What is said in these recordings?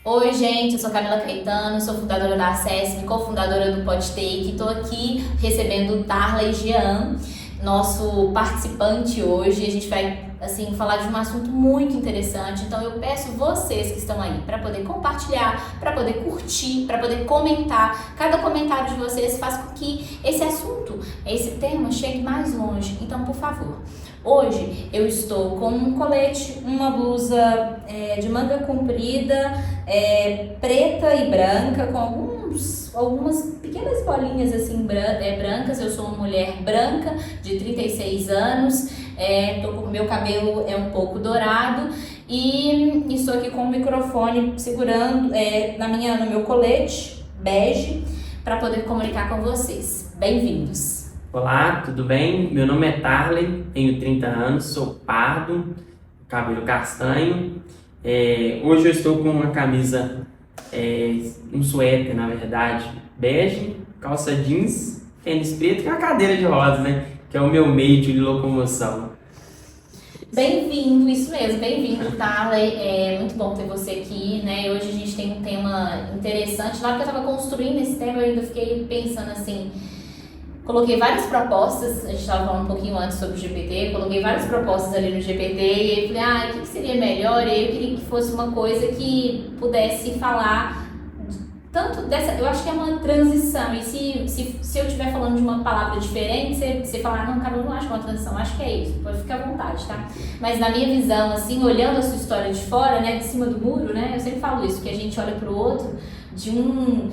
Oi, gente, eu sou Camila Caetano, sou fundadora da Acesse, cofundadora do PodTake. Estou aqui recebendo o Tarley Jean, nosso participante hoje. A gente vai falar de um assunto muito interessante. Então eu peço vocês que estão aí para poder compartilhar, para poder curtir, para poder comentar. Cada comentário de vocês faz com que esse assunto, esse tema chegue mais longe. Então, por favor. Hoje eu estou com um colete, uma blusa de manga comprida, preta e branca, com algumas pequenas bolinhas assim brancas. Eu sou uma mulher branca de 36 anos, meu cabelo é um pouco dourado e estou aqui com o microfone segurando no meu colete bege para poder comunicar com vocês. Bem-vindos! Olá, tudo bem? Meu nome é Tarley, tenho 30 anos, sou pardo, cabelo castanho. Hoje eu estou com uma camisa, um suéter na verdade, bege, calça jeans, tênis preto e uma cadeira de rodas, né? Que é o meu meio de locomoção. Bem-vindo, isso mesmo, bem-vindo, Tarley. É muito bom ter você aqui, né? Hoje a gente tem um tema interessante. Na hora que eu estava construindo esse tema, eu ainda fiquei pensando assim. Coloquei várias propostas, a gente estava falando um pouquinho antes sobre o GPT, coloquei várias propostas ali no GPT e aí falei, o que seria melhor? E aí eu queria que fosse uma coisa que pudesse falar tanto dessa, eu acho que é uma transição, e se eu estiver falando de uma palavra diferente, você falar, não, cara, eu não acho que é uma transição, acho que é isso, pode ficar à vontade, tá? Mas na minha visão, assim, olhando a sua história de fora, né, de cima do muro, né, eu sempre falo isso, que a gente olha pro outro de um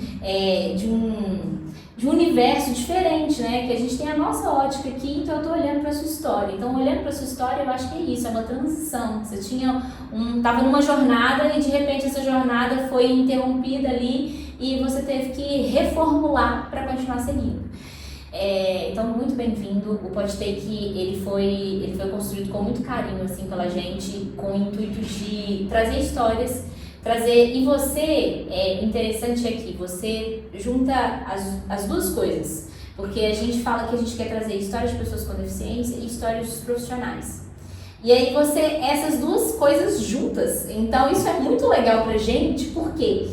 universo diferente, né? Que a gente tem a nossa ótica aqui, então eu tô olhando para sua história. Então, olhando para sua história, eu acho que é isso, é uma transição. Você tava numa jornada e de repente essa jornada foi interrompida ali e você teve que reformular para continuar seguindo. Então, muito bem-vindo. O PodTake, ele foi construído com muito carinho, assim, pela gente, com o intuito de trazer histórias. E você, interessante aqui, você junta as duas coisas, porque a gente fala que a gente quer trazer histórias de pessoas com deficiência e histórias dos profissionais. E aí essas duas coisas juntas, então isso é muito legal pra gente, por quê?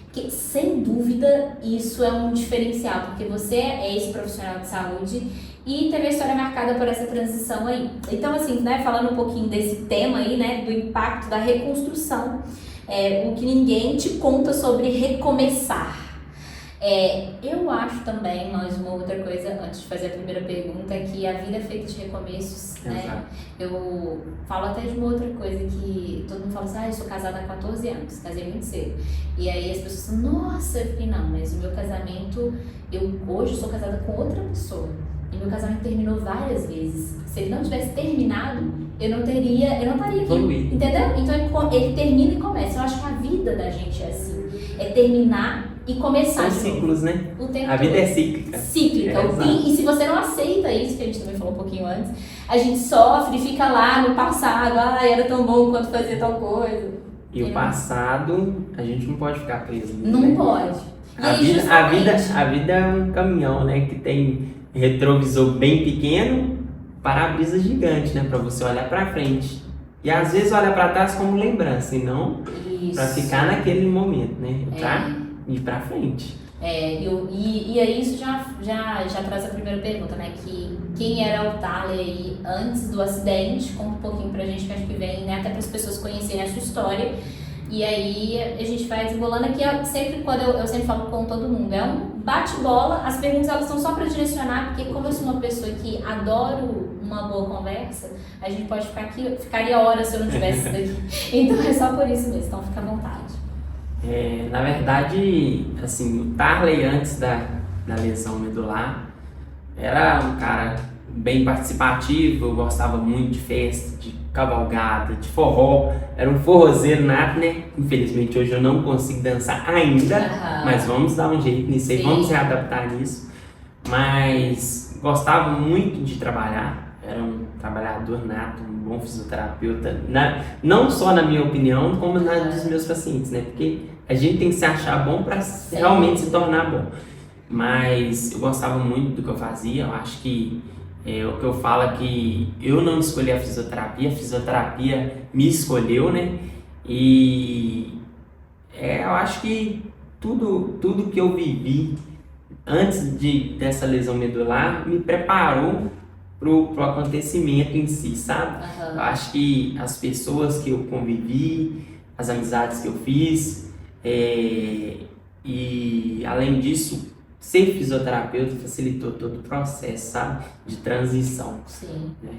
Porque sem dúvida isso é um diferencial, porque você é esse profissional de saúde e teve a história marcada por essa transição aí. Então assim, né, falando um pouquinho desse tema aí, né, do impacto da reconstrução, o que ninguém te conta sobre recomeçar. Eu acho também, mais uma outra coisa, antes de fazer a primeira pergunta, que a vida é feita de recomeços, né? Eu falo até de uma outra coisa que todo mundo fala assim, eu sou casada há 14 anos, casei muito cedo. E aí as pessoas falam, nossa, eu fiquei, não, mas o meu casamento, eu hoje sou casada com outra pessoa. E meu casamento terminou várias vezes. Se ele não tivesse terminado, eu não estaria aqui, entendeu? Então ele termina e começa. Eu acho que a vida da gente é assim, é terminar e começar. São ciclos, né? A vida é cíclica. E se você não aceita isso, que a gente também falou um pouquinho antes, a gente sofre e fica lá no passado, era tão bom quando fazia tal coisa. E o passado, a gente não pode ficar preso. Não, né? Pode. A vida é um caminhão, né? Que tem retrovisor bem pequeno, para-brisa gigante, né? Para você olhar para frente. E às vezes olha para trás como lembrança, e não para ficar naquele momento, né? Para ir para frente. E aí isso já traz a primeira pergunta, né? Que quem era o Tarley aí antes do acidente? Conta um pouquinho pra gente, que acho que vem, né? Até para as pessoas conhecerem a sua história. E aí a gente vai desenrolando aqui, eu sempre falo com todo mundo, é um bate-bola, as perguntas elas são só para direcionar, porque como eu sou uma pessoa que adoro uma boa conversa, a gente pode ficar aqui, ficaria horas se eu não tivesse isso daqui. Então é só por isso mesmo, então fica à vontade. Na verdade, assim, o Tarley antes da lesão medular era um cara bem participativo, eu gostava muito de festa, de cavalgada, de forró, era um forrozeiro nato, né? Infelizmente hoje eu não consigo dançar ainda, mas vamos dar um jeito nisso aí, vamos readaptar nisso. Mas gostava muito de trabalhar, era um trabalhador nato, um bom fisioterapeuta, não só na minha opinião, como na dos meus pacientes, né? Porque a gente tem que se achar bom para realmente se tornar bom. Mas eu gostava muito do que eu fazia, eu acho que o que eu falo é que eu não escolhi a fisioterapia me escolheu, né? E eu acho que tudo que eu vivi antes dessa lesão medular me preparou pro acontecimento em si, sabe? Eu acho que as pessoas que eu convivi, as amizades que eu fiz, e além disso, ser fisioterapeuta facilitou todo o processo, sabe? De transição. Sim. Né?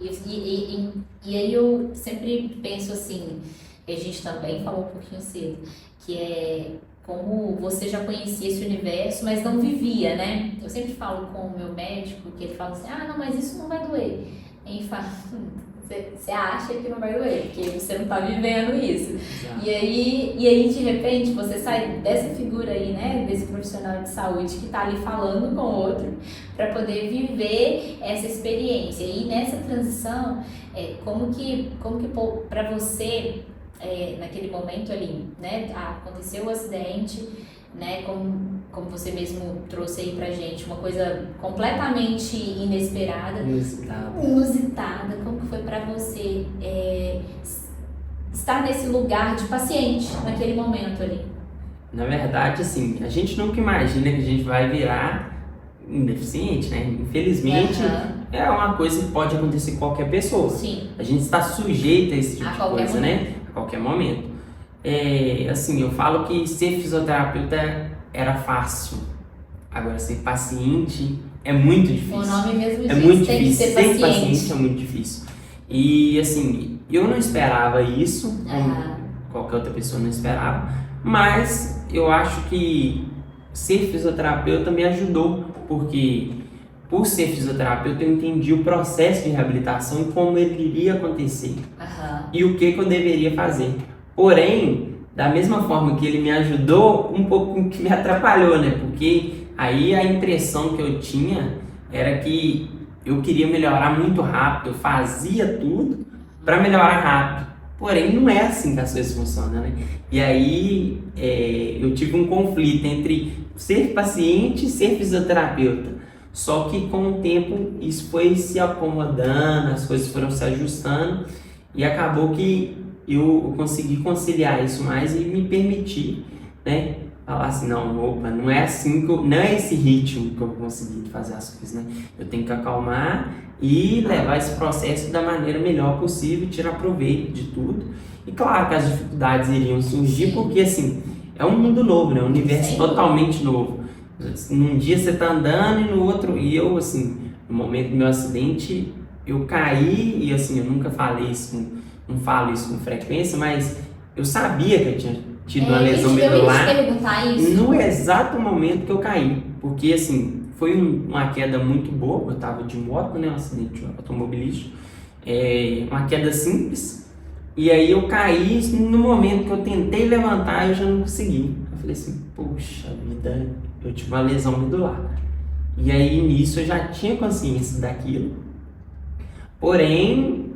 E aí eu sempre penso assim, a gente também falou um pouquinho cedo, que é como você já conhecia esse universo, mas não vivia, né? Eu sempre falo com o meu médico, que ele fala assim, não, mas isso não vai doer. E ele fala, você acha que não vai doer, porque você não tá vivendo isso. Exato. E aí, de repente, você sai dessa figura aí, né, desse profissional de saúde que tá ali falando com o outro, para poder viver essa experiência. E nessa transição, como que para você, naquele momento ali, né, aconteceu o acidente, né, como você mesmo trouxe aí pra gente, uma coisa completamente inesperada, inusitada. Como que foi pra você estar nesse lugar de paciente naquele momento ali? Na verdade, assim, a gente nunca imagina que a gente vai virar um deficiente, né? Infelizmente, é uma coisa que pode acontecer com qualquer pessoa. Sim. A gente está sujeito a esse tipo de coisa, né? A qualquer momento. Assim, eu falo que ser fisioterapeuta era fácil. Agora, ser paciente é muito difícil. O nome mesmo diz, muito tem difícil. que ser paciente é muito difícil. E, assim, eu não esperava isso, como qualquer outra pessoa não esperava, mas eu acho que ser fisioterapeuta me ajudou, porque por ser fisioterapeuta eu entendi o processo de reabilitação e como ele iria acontecer e o que eu deveria fazer. Porém, da mesma forma que ele me ajudou, um pouco que me atrapalhou, né? Porque aí a impressão que eu tinha era que eu queria melhorar muito rápido, eu fazia tudo para melhorar rápido. Porém, não é assim que as coisas funcionam, né? E aí eu tive um conflito entre ser paciente e ser fisioterapeuta. Só que com o tempo isso foi se acomodando, as coisas foram se ajustando e acabou que eu consegui conciliar isso mais e me permitir, né? Falar assim, não é assim não é esse ritmo que eu consegui fazer as coisas, né? Eu tenho que acalmar e levar esse processo da maneira melhor possível, tirar proveito de tudo. E claro que as dificuldades iriam surgir, porque assim, é um mundo novo, né? Um universo totalmente novo. Num dia você tá andando e no outro, e eu assim, no momento do meu acidente, eu caí e assim, eu nunca falei isso, não falo isso com frequência, mas eu sabia que eu tinha tido uma lesão medular no exato momento que eu caí, porque assim, foi uma queda muito boa, eu tava de moto, né, um acidente automobilístico, uma queda simples, e aí eu caí, no momento que eu tentei levantar, eu já não consegui. Eu falei assim, poxa vida, eu tive uma lesão medular. E aí nisso eu já tinha consciência daquilo, porém,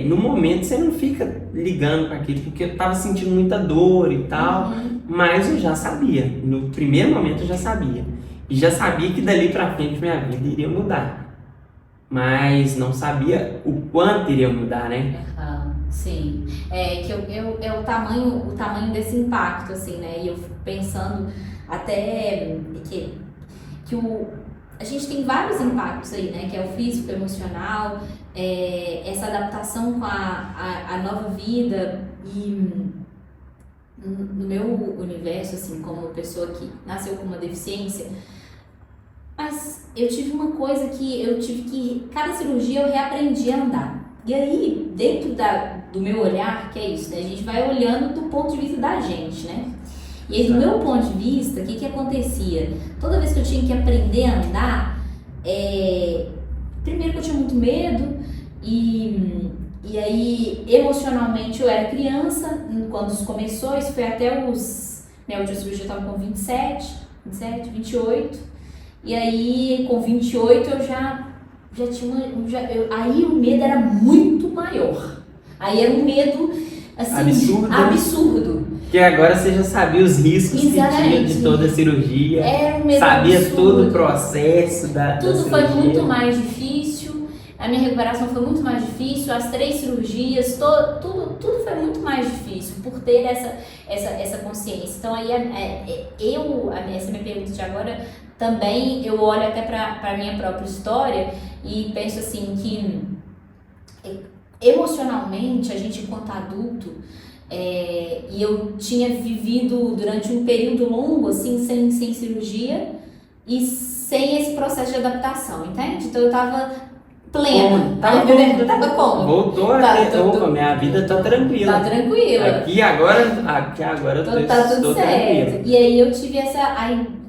no momento você não fica ligando para aquilo, porque eu tava sentindo muita dor e tal, mas eu já sabia, no primeiro momento eu já sabia. E já sabia que dali para frente minha vida iria mudar, mas não sabia o quanto iria mudar, né? Sim, que o tamanho desse impacto, assim, né? E eu fico pensando até que a gente tem vários impactos aí, né? Que é o físico, o emocional, essa adaptação com a nova vida. E no meu universo, assim, como pessoa que nasceu com uma deficiência, mas eu tive uma coisa que cada cirurgia eu reaprendi a andar. E aí, dentro do meu olhar, que é isso, né? A gente vai olhando do ponto de vista da gente, né? E aí, do meu ponto de vista, o que acontecia? Toda vez que eu tinha que aprender a andar, primeiro que eu tinha muito medo, e aí, emocionalmente, eu era criança, quando isso começou, isso foi até minha última cirurgia eu estava com 27, 28, e aí, com 28, eu já tinha aí o medo era muito maior. Aí era um medo, assim, absurdo. Porque agora você já sabia os riscos que tinha de toda a cirurgia. Era um medo sabia absurdo. todo o processo da Tudo cirurgia. foi muito mais difícil. a minha recuperação foi muito mais difícil, as 3 cirurgias, tudo foi muito mais difícil por ter essa consciência. Então aí essa minha pergunta de agora, também eu olho até para a minha própria história e penso assim que emocionalmente a gente enquanto adulto, e eu tinha vivido durante um período longo assim sem cirurgia e sem esse processo de adaptação, entende? Então eu tava plena, tava como? Voltou opa, minha vida tá tranquila. Tá tranquila. Aqui agora eu tá tudo estou certo. tranquila. E aí eu tive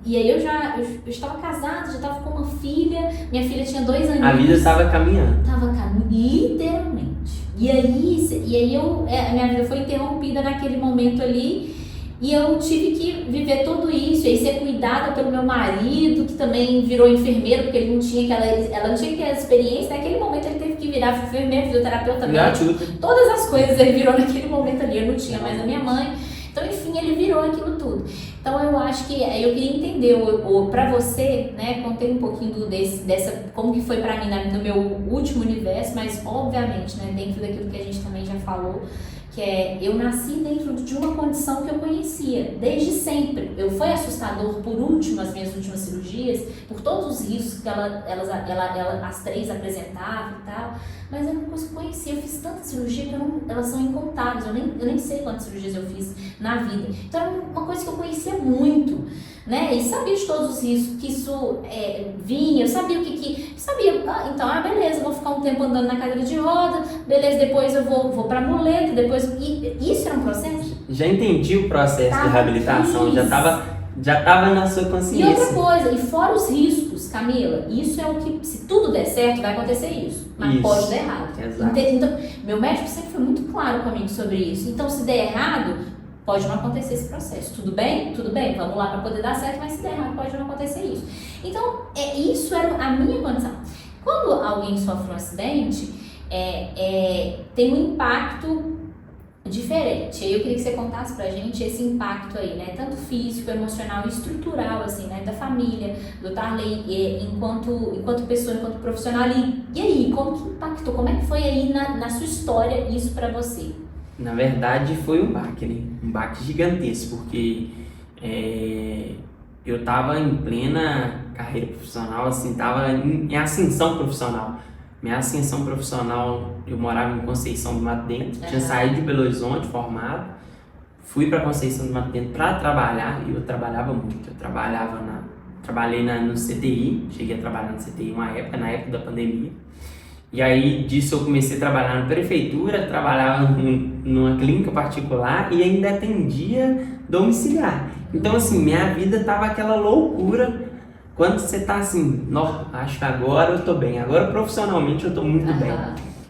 e aí eu estava casada, já estava com uma filha, minha filha tinha 2 anos. A vida estava caminhando. Tava caminhando, literalmente. E aí a minha vida foi interrompida naquele momento ali. E eu tive que viver tudo isso, e aí ser cuidada pelo meu marido, que também virou enfermeiro, porque ele não tinha ela não tinha aquela experiência. Naquele momento ele teve que virar enfermeiro, fisioterapeuta, médico, todas as coisas ele virou naquele momento ali. Eu não tinha mais a minha mãe. Então, enfim, ele virou aquilo tudo. Então, eu acho que eu queria entender pra você, né, contei um pouquinho como que foi pra mim no meu último universo, mas obviamente, né, dentro daquilo que a gente também já falou, que eu nasci dentro de uma condição que eu conhecia desde sempre. Foi assustador as minhas últimas cirurgias, por todos os riscos que as 3 apresentavam e tal, mas eu não conhecia. Eu fiz tanta cirurgia que elas são incontáveis, eu nem sei quantas cirurgias eu fiz na vida. Então era uma coisa que eu conhecia muito, né? E sabia de todos os riscos que isso vinha, eu sabia o que sabia. Então, beleza, vou ficar um tempo andando na cadeira de roda, beleza, depois eu vou pra muleta, depois. E isso era um processo? Já entendi o processo de reabilitação, já tava na sua consciência. E outra coisa, e fora os riscos, Camila, isso é o que, se tudo der certo, vai acontecer isso, mas pode dar errado. Exato. Então, meu médico sempre foi muito claro comigo sobre isso. Então, se der errado, pode não acontecer esse processo. Tudo bem? Tudo bem, vamos lá para poder dar certo, mas se der errado, pode não acontecer isso. Então, isso era a minha condição. Quando alguém sofre um acidente, tem um impacto diferente. Eu queria que você contasse pra gente esse impacto aí, né? Tanto físico, emocional e estrutural, assim, né? Da família, do Tarley, enquanto pessoa, enquanto profissional. E aí, como que impactou? Como é que foi aí na sua história isso pra você? Na verdade, foi um baque, né? Um baque gigantesco, porque eu tava em plena carreira profissional, assim, tava em ascensão profissional. Minha ascensão profissional, eu morava em Conceição do Mato Dentro, tinha saído de Belo Horizonte, formado, fui para Conceição do Mato Dentro para trabalhar, e eu trabalhava muito. Eu trabalhei no CTI, cheguei a trabalhar no CTI na época da pandemia. E aí disso eu comecei a trabalhar na prefeitura, trabalhava numa clínica particular e ainda atendia domiciliar. Então assim, minha vida tava aquela loucura. Quando você tá assim, acho que agora eu tô bem, agora profissionalmente eu tô muito bem.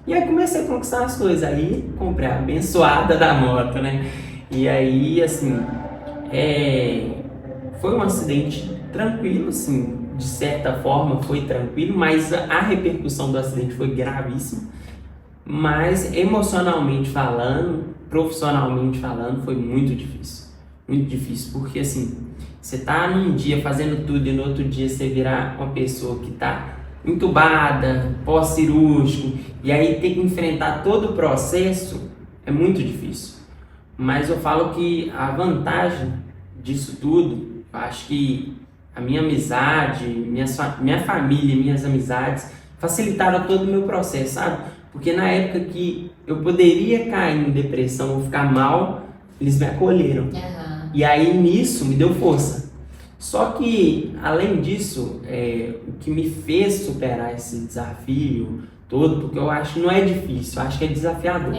E aí comecei a conquistar as coisas, aí comprei a abençoada da moto, né? E aí, assim, foi um acidente tranquilo, assim, de certa forma foi tranquilo, mas a repercussão do acidente foi gravíssima. Mas emocionalmente falando, profissionalmente falando, foi muito difícil. Muito difícil, porque assim, você tá num dia fazendo tudo e no outro dia você virar uma pessoa que tá entubada, pós-cirúrgico, e aí ter que enfrentar todo o processo é muito difícil. Mas eu falo que a vantagem disso tudo, eu acho que a minha amizade, minha família, minhas amizades facilitaram todo o meu processo, sabe? Porque na época que eu poderia cair em depressão ou ficar mal, eles me acolheram. E aí nisso me deu força. Só que, além disso, o que me fez superar esse desafio todo, porque eu acho que não é difícil, eu acho que é desafiador.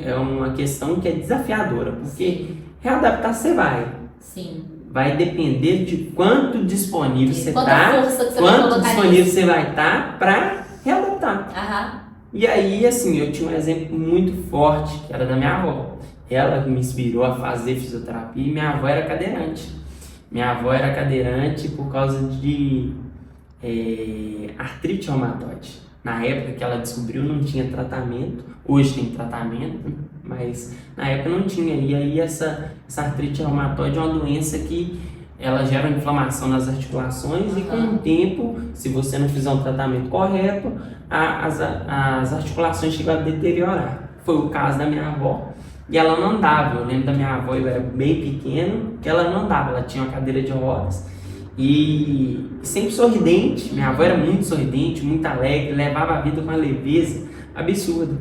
É uma questão que é desafiadora, porque readaptar você vai. Sim. Vai depender de quanto disponível você está, quanto disponível você vai estar para readaptar. E aí, assim, eu tinha um exemplo muito forte, que era da minha avó. Ela me inspirou a fazer fisioterapia e minha avó era cadeirante. Minha avó era cadeirante por causa de artrite reumatoide. Na época que ela descobriu não tinha tratamento, hoje tem tratamento, mas na época não tinha. E aí essa artrite reumatoide é uma doença que ela gera inflamação nas articulações e com o tempo, se você não fizer um tratamento correto, as articulações chegam a deteriorar. Foi o caso da minha avó, e ela não andava. Eu lembro da minha avó, eu era bem pequeno, que ela não andava, ela tinha uma cadeira de rodas e sempre sorridente. Minha avó era muito sorridente, muito alegre, levava a vida com uma leveza absurda.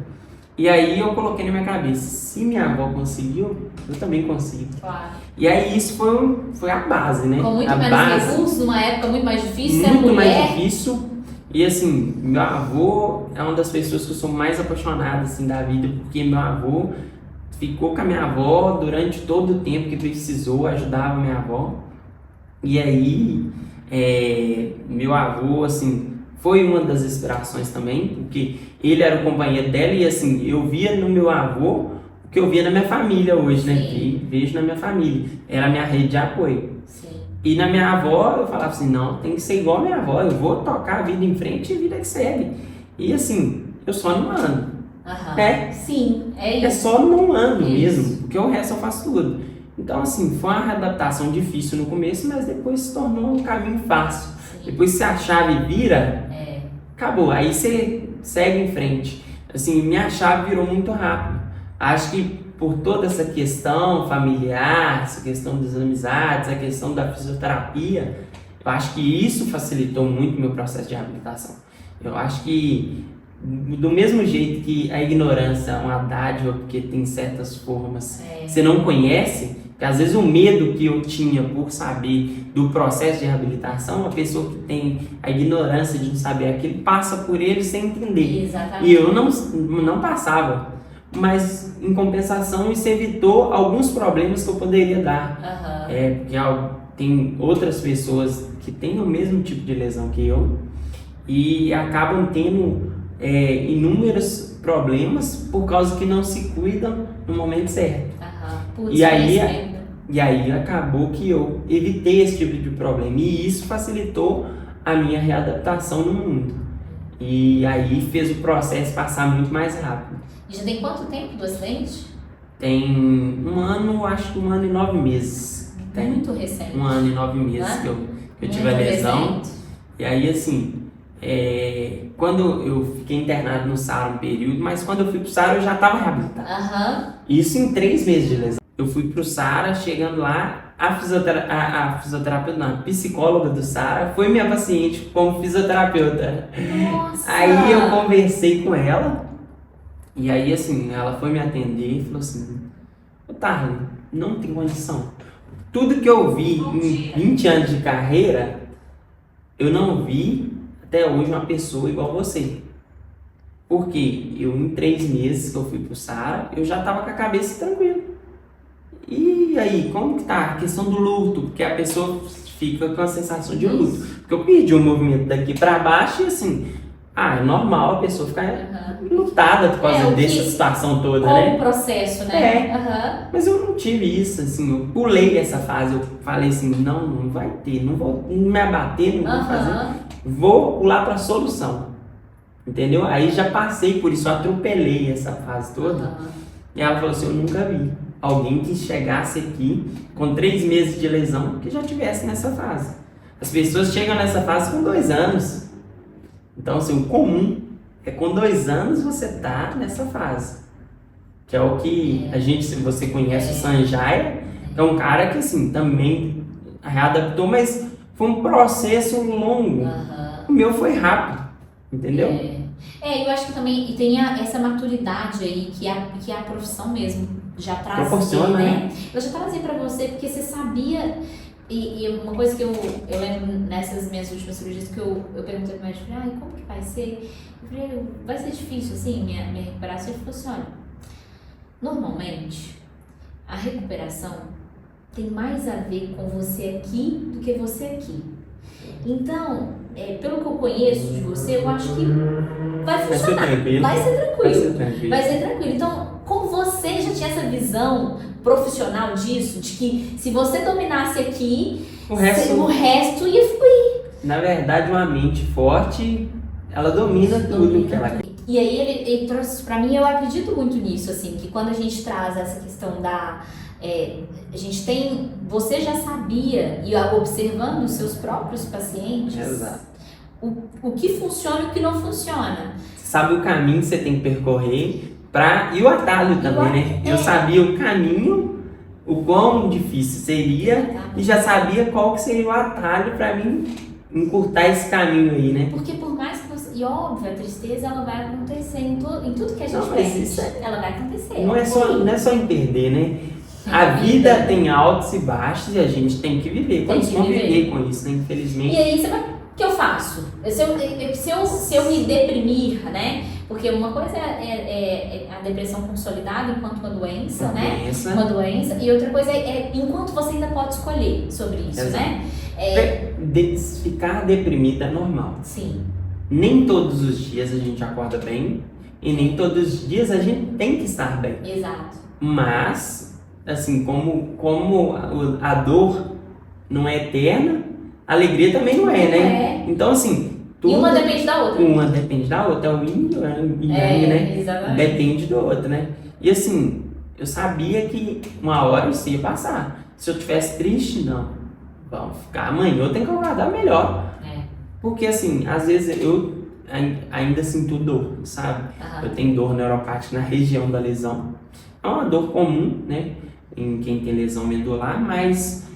E aí eu coloquei na minha cabeça, se minha avó conseguiu, eu também consigo. Claro. E aí isso foi a base, né? Com muito a menos base, recursos, numa época muito mais difícil, ser muito mulher. mais difícil. E assim, meu avô é uma das pessoas que eu sou mais apaixonado assim, da vida, porque meu avô ficou com a minha avó durante todo o tempo que precisou, ajudava a minha avó. E aí, meu avô, assim, foi uma das inspirações também, porque ele era o companheiro dela e assim, eu via no meu avô o que eu via na minha família hoje, né? Que vejo na minha família. Era a minha rede de apoio. Sim. E na minha avó, eu falava assim, não, tem que ser igual a minha avó, eu vou tocar a vida em frente e a vida que segue. E assim, eu só não ando. Sim, é isso. É só não ando Isso. mesmo, porque o resto eu faço tudo. Então assim, foi uma readaptação difícil no começo, mas depois se tornou um caminho fácil. Sim. Depois se a chave vira, acabou, aí você segue em frente. Assim, minha chave virou muito rápido. Acho que por toda essa questão familiar, essa questão das amizades, a questão da fisioterapia, eu acho que isso facilitou muito o meu processo de reabilitação. Eu acho que do mesmo jeito que a ignorância é uma dádiva, porque tem certas formas que você não conhece, porque às vezes o medo que eu tinha por saber do processo de reabilitação, a pessoa que tem a ignorância de não saber aquilo, passa por ele sem entender. Exatamente. E eu não passava. Mas, em compensação, isso evitou alguns problemas que eu poderia dar. Porque tem outras pessoas que têm o mesmo tipo de lesão que eu e acabam tendo inúmeros problemas por causa que não se cuidam no momento certo. E aí acabou que eu evitei esse tipo de problema e isso facilitou a minha readaptação no mundo. E aí fez o processo passar muito mais rápido. E já tem quanto tempo do acidente? Tem um ano, acho que 1 ano e 9 meses. Muito recente. 1 ano e 9 meses que eu tive a lesão. Recente. E aí assim, quando eu fiquei internado no SARA um período, mas quando eu fui pro SARA eu já estava reabilitado. Isso em 3 meses de lesão. Eu fui pro SARA, chegando lá, a fisioterapeuta, não, a psicóloga do SARA foi minha paciente como fisioterapeuta. Nossa! Aí eu conversei com ela, e aí assim, ela foi me atender e falou assim, Tarly, não tem condição. Tudo que eu vi em 20 anos de carreira, eu não vi até hoje uma pessoa igual você. Porque eu, em 3 meses que eu fui pro SARA, eu já tava com a cabeça tranquila. E aí, como que tá a questão do luto? Porque a pessoa fica com a sensação de luto. Porque eu perdi o movimento daqui pra baixo e assim, é normal a pessoa ficar lutada por causa dessa situação toda, né? O processo, né? Mas eu não tive isso, assim, eu pulei essa fase, eu falei assim, não vai ter, não vou me abater, não vou fazer, vou pular pra solução, entendeu? Aí já passei por isso, eu atropelei essa fase toda, e ela falou assim, eu nunca vi alguém que chegasse aqui com 3 meses de lesão que já tivesse nessa fase. As pessoas chegam nessa fase com 2 anos. Então, assim, o comum é com 2 anos você tá nessa fase. Que é o que se você conhece o Sanjaya, é um cara que, assim, também readaptou, mas foi um processo longo. O meu foi rápido, entendeu? Eu acho que também tem essa maturidade aí que a profissão mesmo já trazia, proporciona, né? Eu já trazia pra você porque você sabia, e uma coisa que eu lembro nessas minhas últimas cirurgias que eu perguntei pro médico, como que vai ser? Eu falei, vai ser difícil assim, minha recuperação? Ele falou assim, olha, normalmente a recuperação tem mais a ver com você aqui do que você aqui. Então, pelo que eu conheço de você, eu acho que vai funcionar. Vai ser tranquilo. Então, como você já tinha essa visão profissional disso, de que se você dominasse aqui, o resto ia fluir. Na verdade, uma mente forte, ela domina tudo que ela quer. E aí ele trouxe pra mim, eu acredito muito nisso, assim, que quando a gente traz essa questão A gente tem, você já sabia, e observando os seus próprios pacientes, Exato. o que funciona e o que não funciona. Você sabe o caminho que você tem que percorrer e o atalho também, né? Eu sabia o caminho, o quão difícil seria, e já sabia qual que seria o atalho para mim encurtar esse caminho aí, né? Porque por mais que você... E óbvio, a tristeza ela vai acontecer em tudo que a gente perde. Ela vai acontecer. Não é só em perder, né? A vida tem altos e baixos e a gente tem que viver. Vamos conviver com isso, né? Infelizmente. E aí, o que eu faço? Se eu me deprimir, né? Porque uma coisa é a depressão consolidada enquanto uma doença, né? Uma doença. E outra coisa é enquanto você ainda pode escolher sobre isso, exato, né? Ficar deprimida é normal. Sim. Nem todos os dias a gente acorda bem e nem todos os dias a gente tem que estar bem. Exato. Mas, assim, como a dor não é eterna, a alegria também não é, né? Então, assim... E uma depende da outra. Uma depende da outra, é o yin e yang, né? Exatamente. Depende do outro, né? E assim, eu sabia que uma hora isso ia passar. Se eu estivesse triste, não. Vamos ficar, amanhã eu tenho que aguardar melhor. Porque assim, às vezes eu ainda sinto dor, sabe? Eu tenho dor neuropática na região da lesão. É uma dor comum, né? Em quem tem lesão medular, mas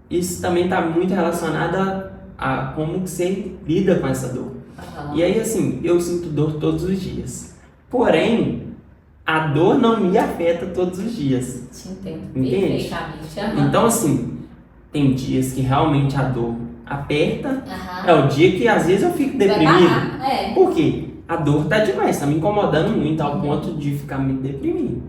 isso também está muito relacionado a como que você lida com essa dor. E aí, assim, eu sinto dor todos os dias. Porém, a dor não me afeta todos os dias. Te entendo. Entende? Perfeitamente. Então, assim, tem dias que realmente a dor aperta. É o dia que às vezes eu fico deprimido. Por quê? A dor tá demais, tá me incomodando muito ao ponto de ficar me deprimindo.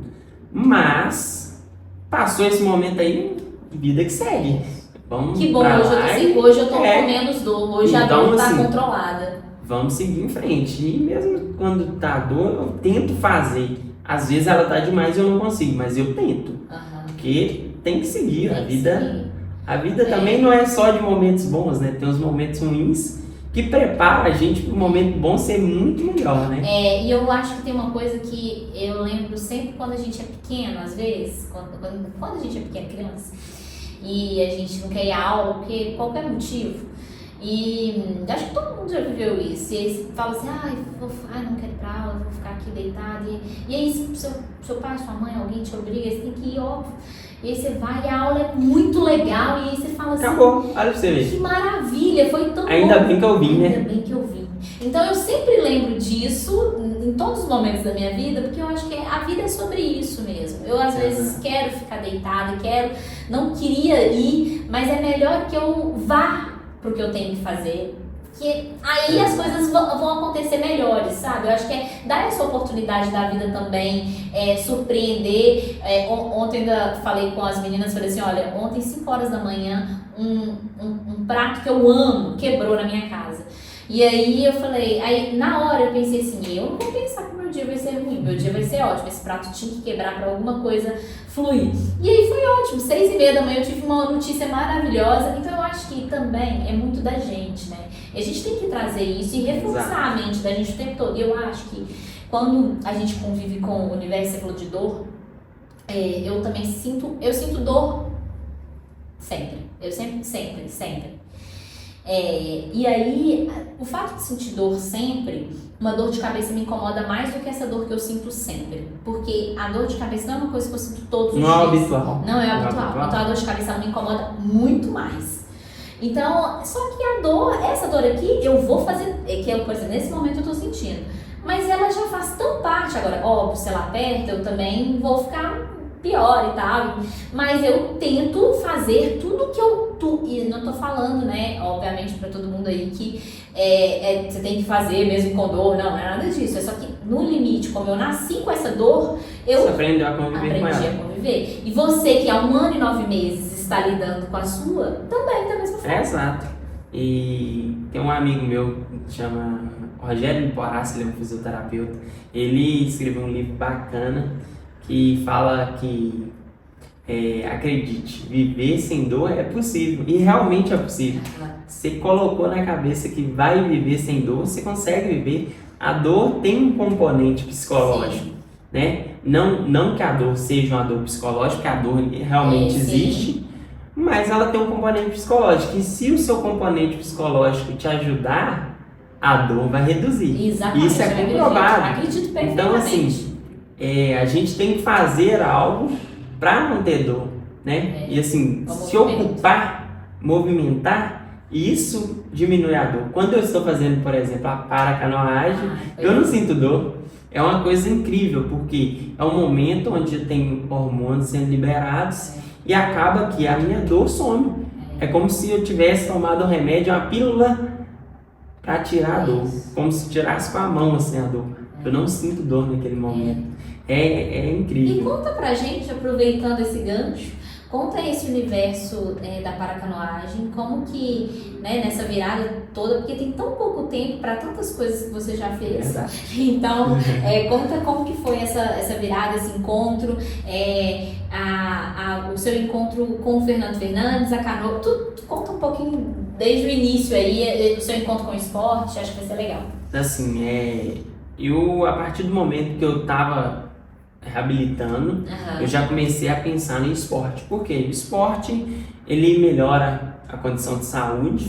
Mas, passou esse momento aí, vida que segue. Vamos que bom, hoje eu tô com menos dor, hoje então, a dor tá assim, controlada. Vamos seguir em frente. E mesmo quando tá a dor, eu tento fazer. Às vezes ela tá demais e eu não consigo, mas eu tento. Porque tem que seguir. A vida também não é só de momentos bons, né? Tem uns momentos ruins que preparam a gente para o momento bom ser muito melhor, né? E eu acho que tem uma coisa que eu lembro sempre quando a gente é pequeno, às vezes, quando a gente é pequeno, criança, e a gente não quer ir à aula, porque qualquer motivo. E acho que todo mundo já viveu isso. E aí você fala assim, não quero ir pra aula, vou ficar aqui deitado. E aí seu pai, sua mãe, alguém te obriga, você tem que ir, óbvio. E aí você vai e a aula é muito legal. E aí você fala assim, acabou, olha pra você ver. Que maravilha, foi tão Ainda bom. bem que eu vim, né? Ainda bem que eu vim. Então eu sempre lembro disso em todos os momentos da minha vida, porque eu acho que a vida é sobre isso mesmo. Eu às vezes quero ficar deitada, não queria ir, mas é melhor que eu vá pro que eu tenho que fazer, que aí as coisas vão acontecer melhores, sabe? Eu acho que dar essa oportunidade da vida também, surpreender. Ontem ainda falei com as meninas, falei assim, olha, ontem 5 horas da manhã, um prato que eu amo quebrou na minha casa. E aí eu falei, na hora eu pensei assim, eu não vou pensar que meu dia vai ser ruim, meu dia vai ser ótimo, esse prato tinha que quebrar para alguma coisa fluir. E aí foi ótimo, 6:30 da manhã eu tive uma notícia maravilhosa, então eu acho que também é muito da gente, né? E a gente tem que trazer isso e reforçar a mente da gente o tempo todo. E eu acho que quando a gente convive com o universo, você falou de dor, eu também sinto dor sempre, eu sempre. E aí, o fato de sentir dor sempre, uma dor de cabeça me incomoda mais do que essa dor que eu sinto sempre. Porque a dor de cabeça não é uma coisa que eu sinto todos os dias. Não é habitual. Não é habitual. Então a dor de cabeça me incomoda muito mais. Então, só que essa dor aqui, eu vou fazer, por exemplo, nesse momento eu tô sentindo. Mas ela já faz tão parte, agora, óbvio, se ela aperta, eu também vou ficar pior e tal, mas eu tento fazer tudo que e não tô falando, né, obviamente pra todo mundo aí que você tem que fazer mesmo com dor, não é nada disso, é só que no limite, como eu nasci com essa dor, você aprendeu a conviver com ela. Aprendi a conviver. E você que há 1 ano e 9 meses está lidando com a sua, também da mesma forma. Exato. E tem um amigo meu que chama Rogério Porassi, ele é um fisioterapeuta, ele escreveu um livro bacana que fala que, acredite, viver sem dor é possível, e realmente é possível. Você colocou na cabeça que vai viver sem dor, você consegue viver. A dor tem um componente psicológico. Sim. né? Não que a dor seja uma dor psicológica, que a dor realmente existe, mas ela tem um componente psicológico. E se o seu componente psicológico te ajudar, a dor vai reduzir. Exatamente. Isso é comprovado. Acredito perfeitamente. Então, assim, a gente tem que fazer algo para não ter dor, né? E assim, se ocupar, movimentar, isso diminui a dor. Quando eu estou fazendo, por exemplo, a paracanoagem, eu não sinto dor. É uma coisa incrível, porque é um momento onde tem hormônios sendo liberados e acaba que a minha dor some. É como se eu tivesse tomado um remédio, uma pílula para tirar a dor. Como se tirasse com a mão assim a dor. Eu não sinto dor naquele momento. É incrível. E conta pra gente, aproveitando esse gancho, conta esse universo da paracanoagem, como que, né, nessa virada toda, porque tem tão pouco tempo para tantas coisas que você já fez. Exato. Então, conta como que foi essa virada, esse encontro, o seu encontro com o Fernando Fernandes, a canoa, conta um pouquinho desde o início aí, o seu encontro com o esporte, acho que vai ser legal. Assim, eu, a partir do momento que eu estava reabilitando, eu já comecei a pensar no esporte. Por quê? O esporte, ele melhora a condição de saúde,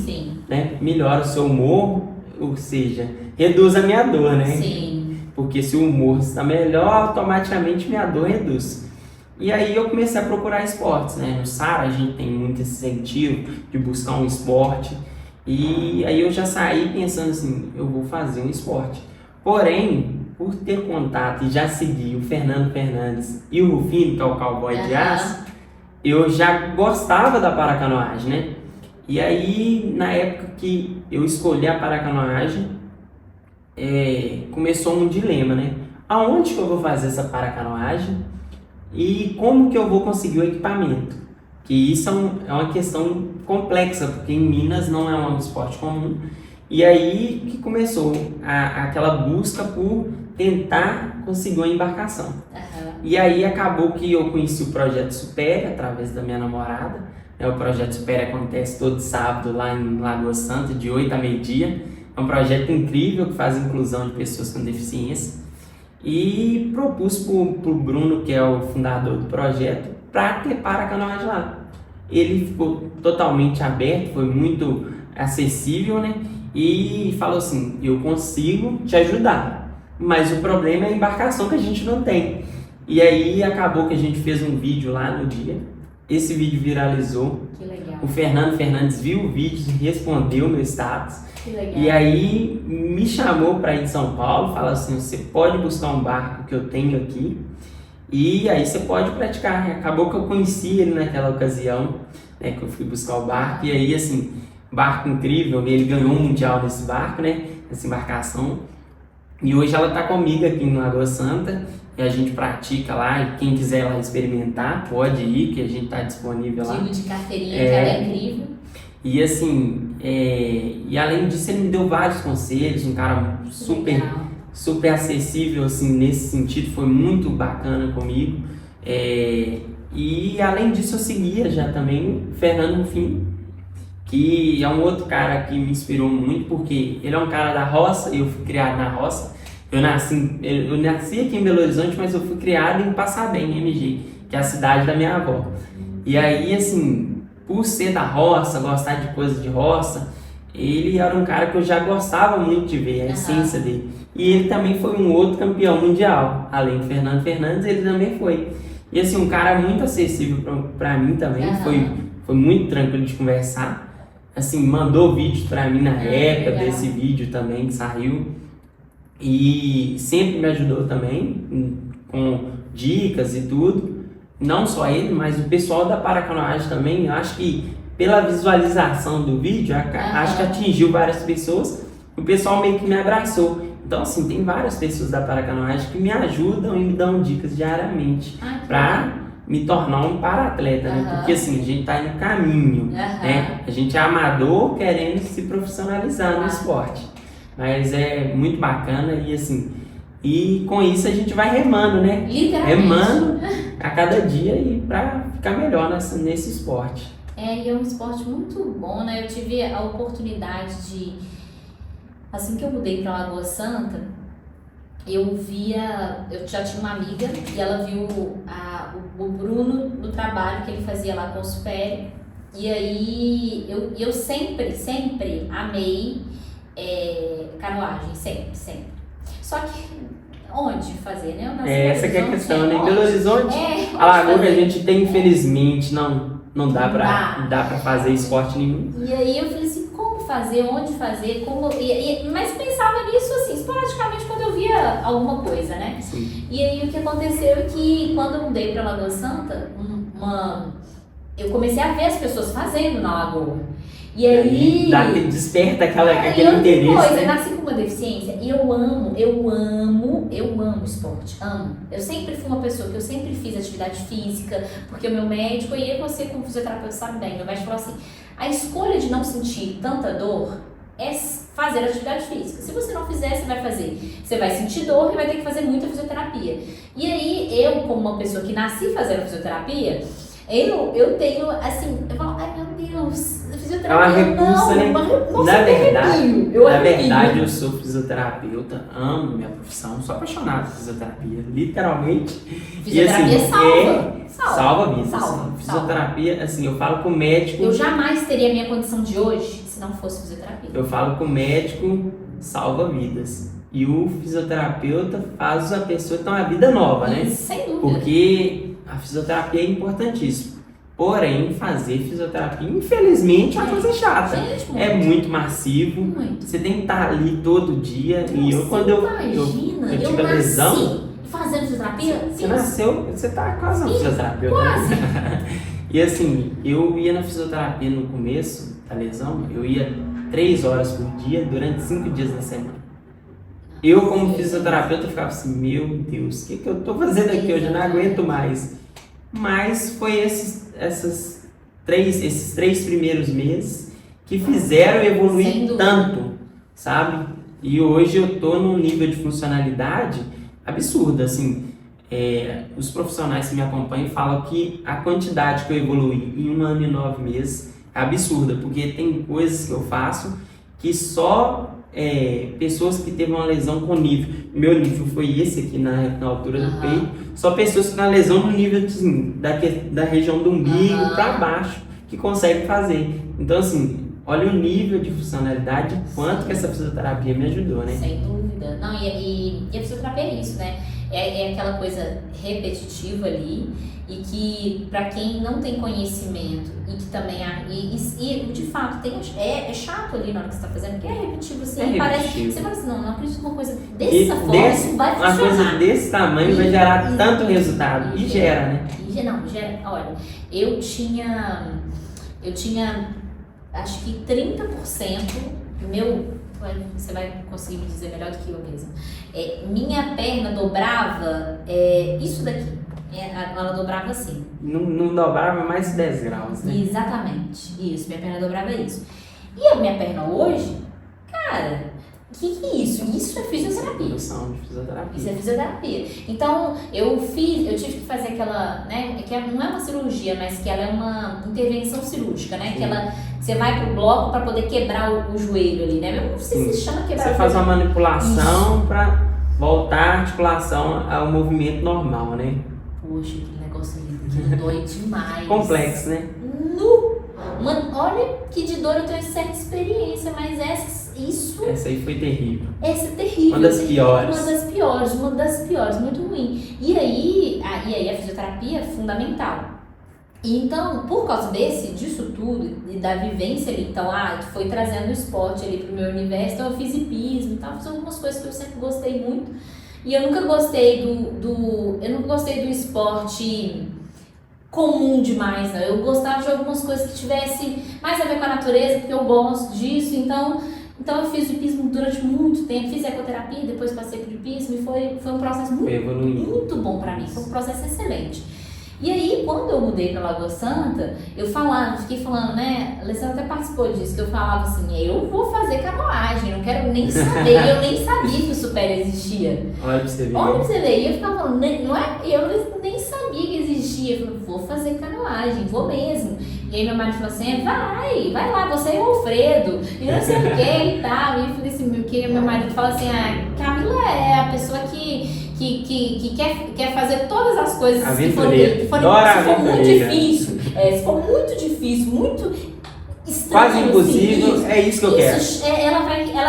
né? Melhora o seu humor, ou seja, reduz a minha dor, né? Sim. Porque se o humor está melhor, automaticamente minha dor reduz. E aí eu comecei a procurar esportes, né? No SARA a gente tem muito esse incentivo de buscar um esporte. E aí eu já saí pensando assim, eu vou fazer um esporte. Porém, por ter contato e já seguir o Fernando Fernandes e o Rufino, que é o cowboy de aço, eu já gostava da paracanoagem, né? E aí, na época que eu escolhi a paracanoagem, começou um dilema, né? Aonde que eu vou fazer essa paracanoagem e como que eu vou conseguir o equipamento? Que isso é uma questão complexa, porque em Minas não é um esporte comum. E aí que começou aquela busca por tentar conseguir uma embarcação. E aí acabou que eu conheci o Projeto Supere através da minha namorada. O Projeto Supere acontece todo sábado lá em Lagoa Santa, de 8 a meio-dia. É um projeto incrível que faz inclusão de pessoas com deficiência. E propus para o Bruno, que é o fundador do projeto, para ter paracanoagem lá. Ele ficou totalmente aberto, foi muito acessível, né? E falou assim, eu consigo te ajudar, mas o problema é a embarcação que a gente não tem. E aí acabou que a gente fez um vídeo lá no dia, esse vídeo viralizou. Que legal. O Fernando Fernandes viu o vídeo e respondeu meu status. Que legal. E aí me chamou para ir de São Paulo, falou assim, você pode buscar um barco que eu tenho aqui e aí você pode praticar. E acabou que eu conheci ele naquela ocasião, né, que eu fui buscar o barco. E aí assim, barco incrível, ele ganhou um mundial nesse barco, né, nessa embarcação. E hoje ela está comigo aqui em Lagoa Santa e a gente pratica lá. E quem quiser lá experimentar, pode ir, que a gente está disponível lá. Digo de carteirinha, que ela é incrível. E assim, e além disso ele me deu vários conselhos, um cara super acessível assim, nesse sentido, foi muito bacana comigo. E além disso eu seguia já também o Fernando Rufino, que é um outro cara que me inspirou muito, porque ele é um cara da roça, eu fui criado na roça. Eu nasci aqui em Belo Horizonte, mas eu fui criado em Passabém, MG, que é a cidade da minha avó. E aí, assim, por ser da roça, gostar de coisas de roça, ele era um cara que eu já gostava muito de ver, a essência dele. E ele também foi um outro campeão mundial, além do Fernando Fernandes, ele também foi. E assim, um cara muito acessível pra mim também, foi muito tranquilo de conversar. Assim, mandou vídeo pra mim na época desse vídeo também que saiu. E sempre me ajudou também, com dicas e tudo. Não só ele, mas o pessoal da paracanoagem também. Eu acho que pela visualização do vídeo, acho que atingiu várias pessoas. O pessoal meio que me abraçou. Então, assim, tem várias pessoas da paracanoagem que me ajudam e me dão dicas diariamente pra me tornar um para-atleta, né? Porque assim, a gente tá no caminho, né? A gente é amador querendo se profissionalizar no esporte. Mas é muito bacana e assim, e com isso a gente vai remando, né? Remando a cada dia e pra ficar melhor nesse esporte. E é um esporte muito bom, né? Eu tive a oportunidade de, assim que eu mudei pra Lagoa Santa, eu já tinha uma amiga e ela viu o Bruno no trabalho que ele fazia lá com o Superi. E aí eu sempre amei canoagem, sempre. Só que onde fazer, né? Eu nasci em Essa que é a questão, né? Em onde? Belo Horizonte, a lagoa que a gente tem, infelizmente, não dá pra fazer esporte nenhum. E aí eu falei assim, como fazer, onde fazer, mas pensava nisso assim, esporadicamente quando eu via alguma coisa, né? Sim. E aí o que aconteceu é que quando eu mudei pra Lagoa Santa, eu comecei a ver as pessoas fazendo na lagoa. E aí desperta aquele interesse. Depois, né? eu nasci com uma deficiência e eu amo esporte, amo. Eu sempre fui uma pessoa que eu sempre fiz atividade física, porque o meu médico, e você como fisioterapeuta sabe bem, meu médico falou assim, a escolha de não sentir tanta dor é fazer atividade física. Se você não fizer, você vai fazer. Você vai sentir dor e vai ter que fazer muita fisioterapia. E aí, eu como uma pessoa que nasci fazendo fisioterapia, eu tenho, assim, eu falo, ai meu Deus, fisioterapia é uma repulsa, né? Na verdade, eu sou fisioterapeuta, amo minha profissão, sou apaixonado por fisioterapia, literalmente. Fisioterapia salva vidas. Fisioterapia, assim, eu falo com o médico... Eu jamais teria a minha condição de hoje se não fosse fisioterapia. Eu falo com o médico, salva vidas. E o fisioterapeuta faz a pessoa ter uma vida nova, né? Sem dúvida. Porque a fisioterapia é importantíssima. Porém, fazer fisioterapia, infelizmente, é uma coisa chata. É muito massivo. Muito. Você tem que estar ali todo dia. E quando eu tive a lesão... fazendo fisioterapia? Você nasceu, você tá quase na fisioterapeuta. Quase. E assim, eu ia na fisioterapia no começo da lesão, eu ia 3 horas por dia durante 5 dias na semana. Eu, como fisioterapeuta, ficava assim, meu Deus, o que eu tô fazendo aqui hoje? Eu não aguento mais. Mas foi esses 3 primeiros meses que fizeram evoluir tanto, sabe? E hoje eu tô num nível de funcionalidade absurdo, assim. Os profissionais que me acompanham falam que a quantidade que eu evoluí em 1 ano e 9 meses é absurda, porque tem coisas que eu faço que só pessoas que teve uma lesão com nível, meu nível foi esse aqui na altura do peito, só pessoas que têm uma lesão no nível assim, da região do umbigo para baixo que conseguem fazer. Então assim, olha o nível de funcionalidade, quanto que essa fisioterapia me ajudou, né? Sem dúvida. Não, e a fisioterapia é isso, né? É aquela coisa repetitiva ali e que para quem não tem conhecimento e que também e de fato é chato ali na hora que você tá fazendo, porque é repetitivo assim, parece, você fala assim, não acredito que uma coisa dessa forma isso vai funcionar. Uma coisa desse tamanho vai gerar tanto resultado e gera, né? Gera, olha, eu tinha acho que 30% do meu, você vai conseguir me dizer melhor do que eu mesma. Minha perna dobrava isso daqui. Ela dobrava assim. Não dobrava mais de 10 graus, né? Exatamente. Isso, minha perna dobrava isso. E a minha perna hoje, cara, o que é isso? Isso é fisioterapia. Isso é fisioterapia. Então, eu tive que fazer aquela, né, que não é uma cirurgia, mas que ela é uma intervenção cirúrgica, né? Sim. Que você vai pro bloco para poder quebrar o joelho ali, né? Não sei se chama quebrar o joelho. Você faz uma manipulação para voltar a articulação ao movimento normal, né? Poxa, que negócio lindo, que dói demais. Complexo, né? Olha que de dor eu tenho certa experiência, mas essa aí foi terrível. Essa é terrível. Uma das piores, muito ruim. E aí a fisioterapia é fundamental. E então, por causa disso tudo, e da vivência ali, então, foi trazendo o esporte ali pro meu universo, então eu fiz hipismo e tal, fiz algumas coisas que eu sempre gostei muito. E eu nunca gostei do esporte comum demais, né? Eu gostava de algumas coisas que tivessem mais a ver com a natureza, porque eu gosto disso, então eu fiz hipismo durante muito tempo, fiz ecoterapia, depois passei por hipismo e foi um processo muito bom pra mim, foi um processo excelente. E aí, quando eu mudei pra Lagoa Santa, fiquei falando, né, a Alessandra até participou disso, que eu falava assim, eu vou fazer canoagem, não quero nem saber, eu nem sabia que o Superi existia. Olha pra você ver. E eu ficava falando, não é? Eu nem sabia que existia, eu falei, vou fazer canoagem, vou mesmo. E E aí meu marido falou assim, vai lá, você é o Alfredo, e não sei o que e tal. E eu falei assim, meu marido fala assim, Camila é a pessoa que quer fazer todas as coisas que for muito difícil. Se for muito difícil, muito estranho, quase impossível, assim, é isso que eu quero.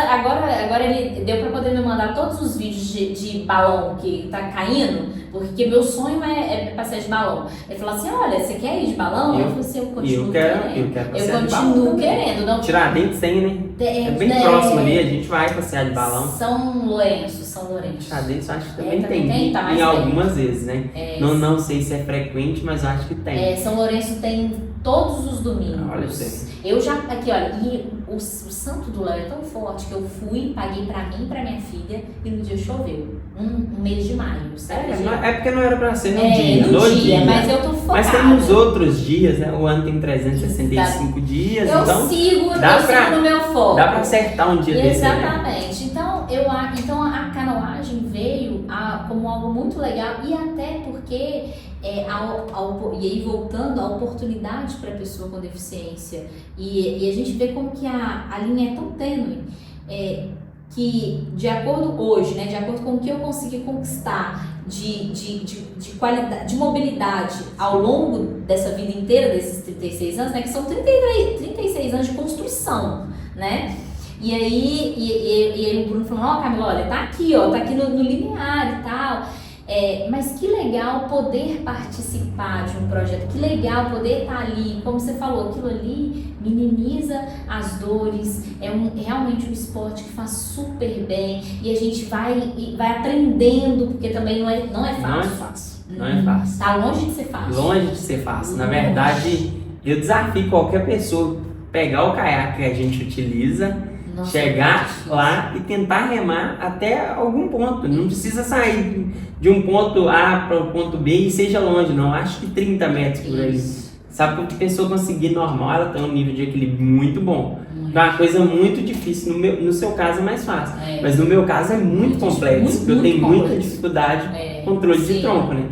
Agora ele deu pra poder me mandar todos os vídeos de balão que tá caindo, porque meu sonho é passear de balão. Ele falou assim, olha, você quer ir de balão? Eu falei assim, eu continuo querendo. Eu continuo querendo. Não, Tiradentes tem, né? É bem próximo ali, a gente vai passear de balão. São Lourenço. Tiradentes acho que também tem tá em algumas vezes, né? Não sei se é frequente, mas eu acho que tem. São Lourenço tem todos os domingos. Olha isso. Eu já, aqui olha, e o santo do Léo é tão forte que eu fui, paguei pra mim e pra minha filha e no dia choveu. Um mês de maio, sabe? É porque não era pra ser no dia, mas eu tô focada. Mas tem nos outros dias, né? O ano tem 365 dias, então sigo no meu foco. Dá pra acertar um dia desse. Exatamente. Então a canoagem veio como algo muito legal e até porque e aí voltando a oportunidade para a pessoa com deficiência e a gente vê como que a linha é tão tênue que de acordo com o que eu consegui conquistar de qualidade, de mobilidade ao longo dessa vida inteira desses 36 anos, né, que são 36 anos de construção, né? E aí o Bruno falou, Camila, olha, tá aqui no linear e tal. Mas que legal poder participar de um projeto, que legal poder estar ali, como você falou, aquilo ali minimiza as dores, realmente um esporte que faz super bem e a gente vai aprendendo, porque também não é fácil. Não é fácil. Tá longe de ser fácil. Longe de ser fácil. Na verdade, eu desafio qualquer pessoa pegar o caiaque que a gente utiliza, chegar lá e tentar remar até algum ponto. Não precisa sair de um ponto A para o ponto B e seja longe, não. Acho que 30 metros por aí. Sabe que a pessoa conseguir normal, ela tem um nível de equilíbrio muito bom. É uma coisa muito difícil. No seu caso é mais fácil. Mas no meu caso é muito complexo. Porque eu tenho muita dificuldade com controle de tronco, né?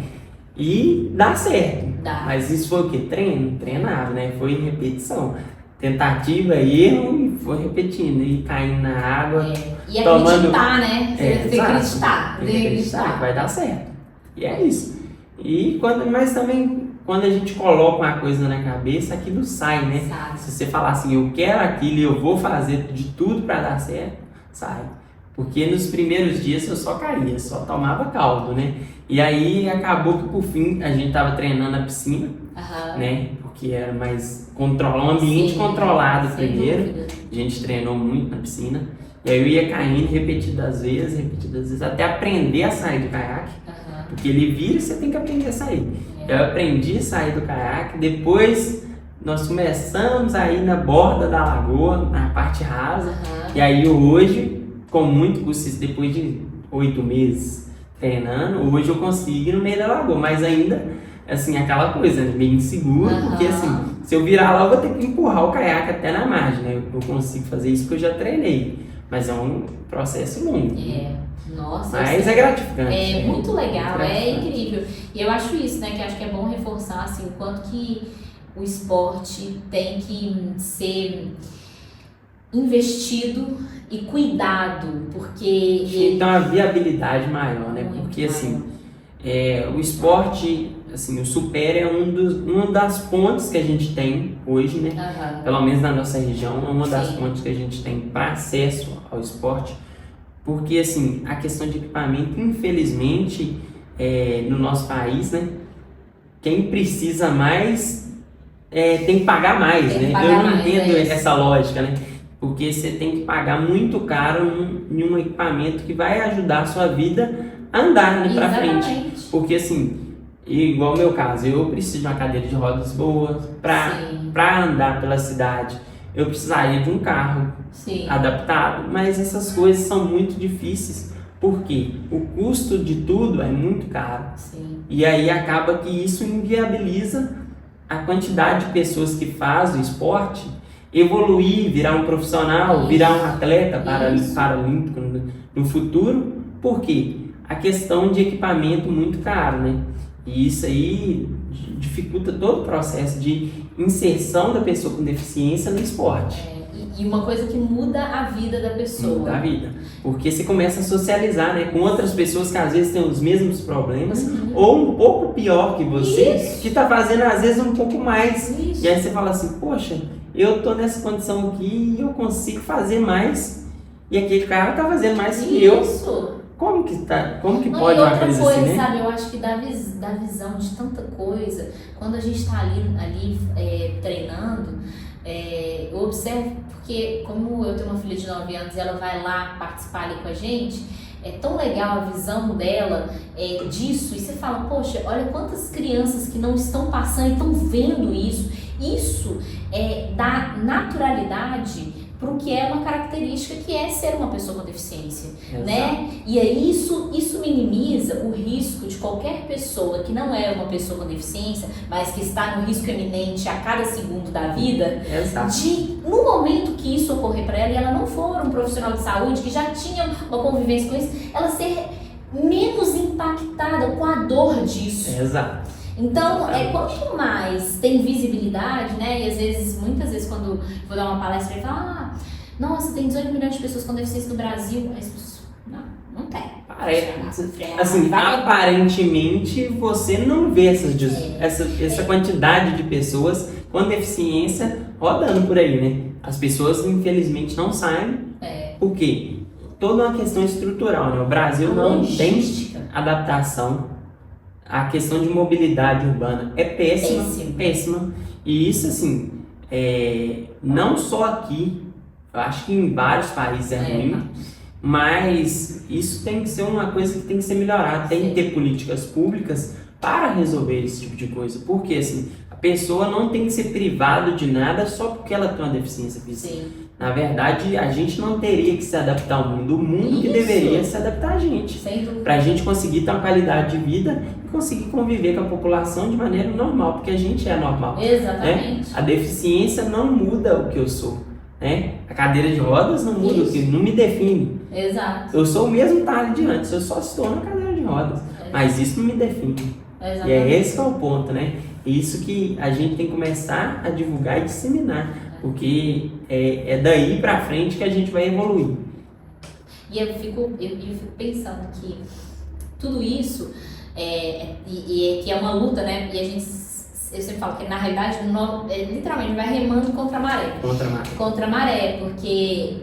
E dá certo. Mas isso foi o quê? Treinado, né? Foi repetição. Tentativa, erro e foi repetindo e caindo na água. E acreditar, né? Você tem que acreditar. Tem que acreditar que vai dar certo. E é isso. Mas também quando a gente coloca uma coisa na cabeça, aquilo sai, né? Se você falar assim, eu quero aquilo e eu vou fazer de tudo para dar certo, sai. Porque nos primeiros dias eu só caía, só tomava caldo, né? E aí acabou que por fim a gente tava treinando na piscina, né? Porque era mais um ambiente controlado primeiro. A gente treinou muito na piscina. E aí eu ia caindo repetidas vezes, até aprender a sair do caiaque. Porque ele vira e você tem que aprender a sair. Eu aprendi a sair do caiaque, depois nós começamos a ir na borda da lagoa, na parte rasa. E aí hoje, com muito custo, depois de 8 meses treinando, hoje eu consigo ir no meio da lagoa, mas ainda, assim, aquela coisa, né, meio inseguro, porque assim, se eu virar lá eu vou ter que empurrar o caiaque até na margem, né, eu consigo fazer isso porque eu já treinei, mas é um processo longo. Nossa, mas é gratificante. É muito legal, é incrível. E eu acho isso, né, que acho que é bom reforçar, assim, o quanto que o esporte tem que ser investido e cuidado, porque... Então a viabilidade maior, né? Porque maior. Assim, o esporte, assim, o Super é uma das pontes que a gente tem hoje, né? Pelo menos na nossa região, é uma das pontes que a gente tem para acesso ao esporte. Porque, assim, a questão de equipamento, infelizmente, no nosso país, né? Quem precisa mais tem que pagar mais, né? Eu não entendo essa lógica, né? Porque você tem que pagar muito caro em um equipamento que vai ajudar a sua vida a andar, né, pra frente. Porque assim, igual o meu caso, eu preciso de uma cadeira de rodas boa para andar pela cidade. Eu precisaria de um carro adaptado, mas essas coisas são muito difíceis. Porque o custo de tudo é muito caro. E aí acaba que isso inviabiliza a quantidade de pessoas que fazem o esporte evoluir, virar um profissional, virar um atleta paralímpico no futuro. Por quê? A questão de equipamento muito caro, né? E isso aí dificulta todo o processo de inserção da pessoa com deficiência no esporte. E uma coisa que muda a vida da pessoa. Muda a vida. Porque você começa a socializar, né, com outras pessoas que às vezes têm os mesmos problemas, ou um pouco pior que você, que tá fazendo às vezes um pouco mais. E aí você fala assim, poxa, eu tô nessa condição aqui e eu consigo fazer mais. E aquele cara tá fazendo mais que eu. Como que pode uma coisa assim, né? Sabe, eu acho que da visão de tanta coisa, quando a gente tá ali treinando, eu observo, porque como eu tenho uma filha de 9 anos e ela vai lá participar ali com a gente, é tão legal a visão dela disso, e você fala, poxa, olha quantas crianças que não estão passando e estão vendo isso. Isso dá naturalidade para o que é uma característica que é ser uma pessoa com deficiência, né? E aí isso minimiza o risco de qualquer pessoa que não é uma pessoa com deficiência, mas que está no risco eminente a cada segundo da vida, de, no momento que isso ocorrer para ela e ela não for um profissional de saúde que já tinha uma convivência com isso, ela ser menos impactada com a dor disso. Exato. Então, quanto mais tem visibilidade, né? E às vezes, muitas vezes, quando vou dar uma palestra, eu falo, nossa, tem 18 milhões de pessoas com deficiência no Brasil. Aí as pessoas, não tem. Assim, aparentemente, você não vê essa quantidade de pessoas com deficiência rodando por aí, né? As pessoas, infelizmente, não sabem. Por quê? Toda uma questão estrutural, né? O Brasil não tem adaptação. A questão de mobilidade urbana é péssima. E isso, assim, não só aqui, eu acho que em vários países é ruim, mas isso tem que ser uma coisa que tem que ser melhorada. Tem que ter políticas públicas para resolver esse tipo de coisa. Porque, assim, a pessoa não tem que ser privada de nada só porque ela tem uma deficiência física. Na verdade, a gente não teria que se adaptar ao mundo. O mundo que deveria se adaptar a gente. Para a gente conseguir ter uma qualidade de vida e conseguir conviver com a população de maneira normal, porque a gente é normal. Exatamente. A deficiência não muda o que eu sou. A cadeira de rodas não muda o que, não me define. Exato. Eu sou o mesmo Thales de antes, eu só estou na cadeira de rodas. Mas isso não me define. E é esse que é o ponto, né? Isso que a gente tem que começar a divulgar e disseminar. Porque é daí pra frente que a gente vai evoluir. E eu fico pensando que tudo isso que é uma luta, né? E eu sempre falo que na realidade literalmente vai remando contra a maré. Contra a maré, porque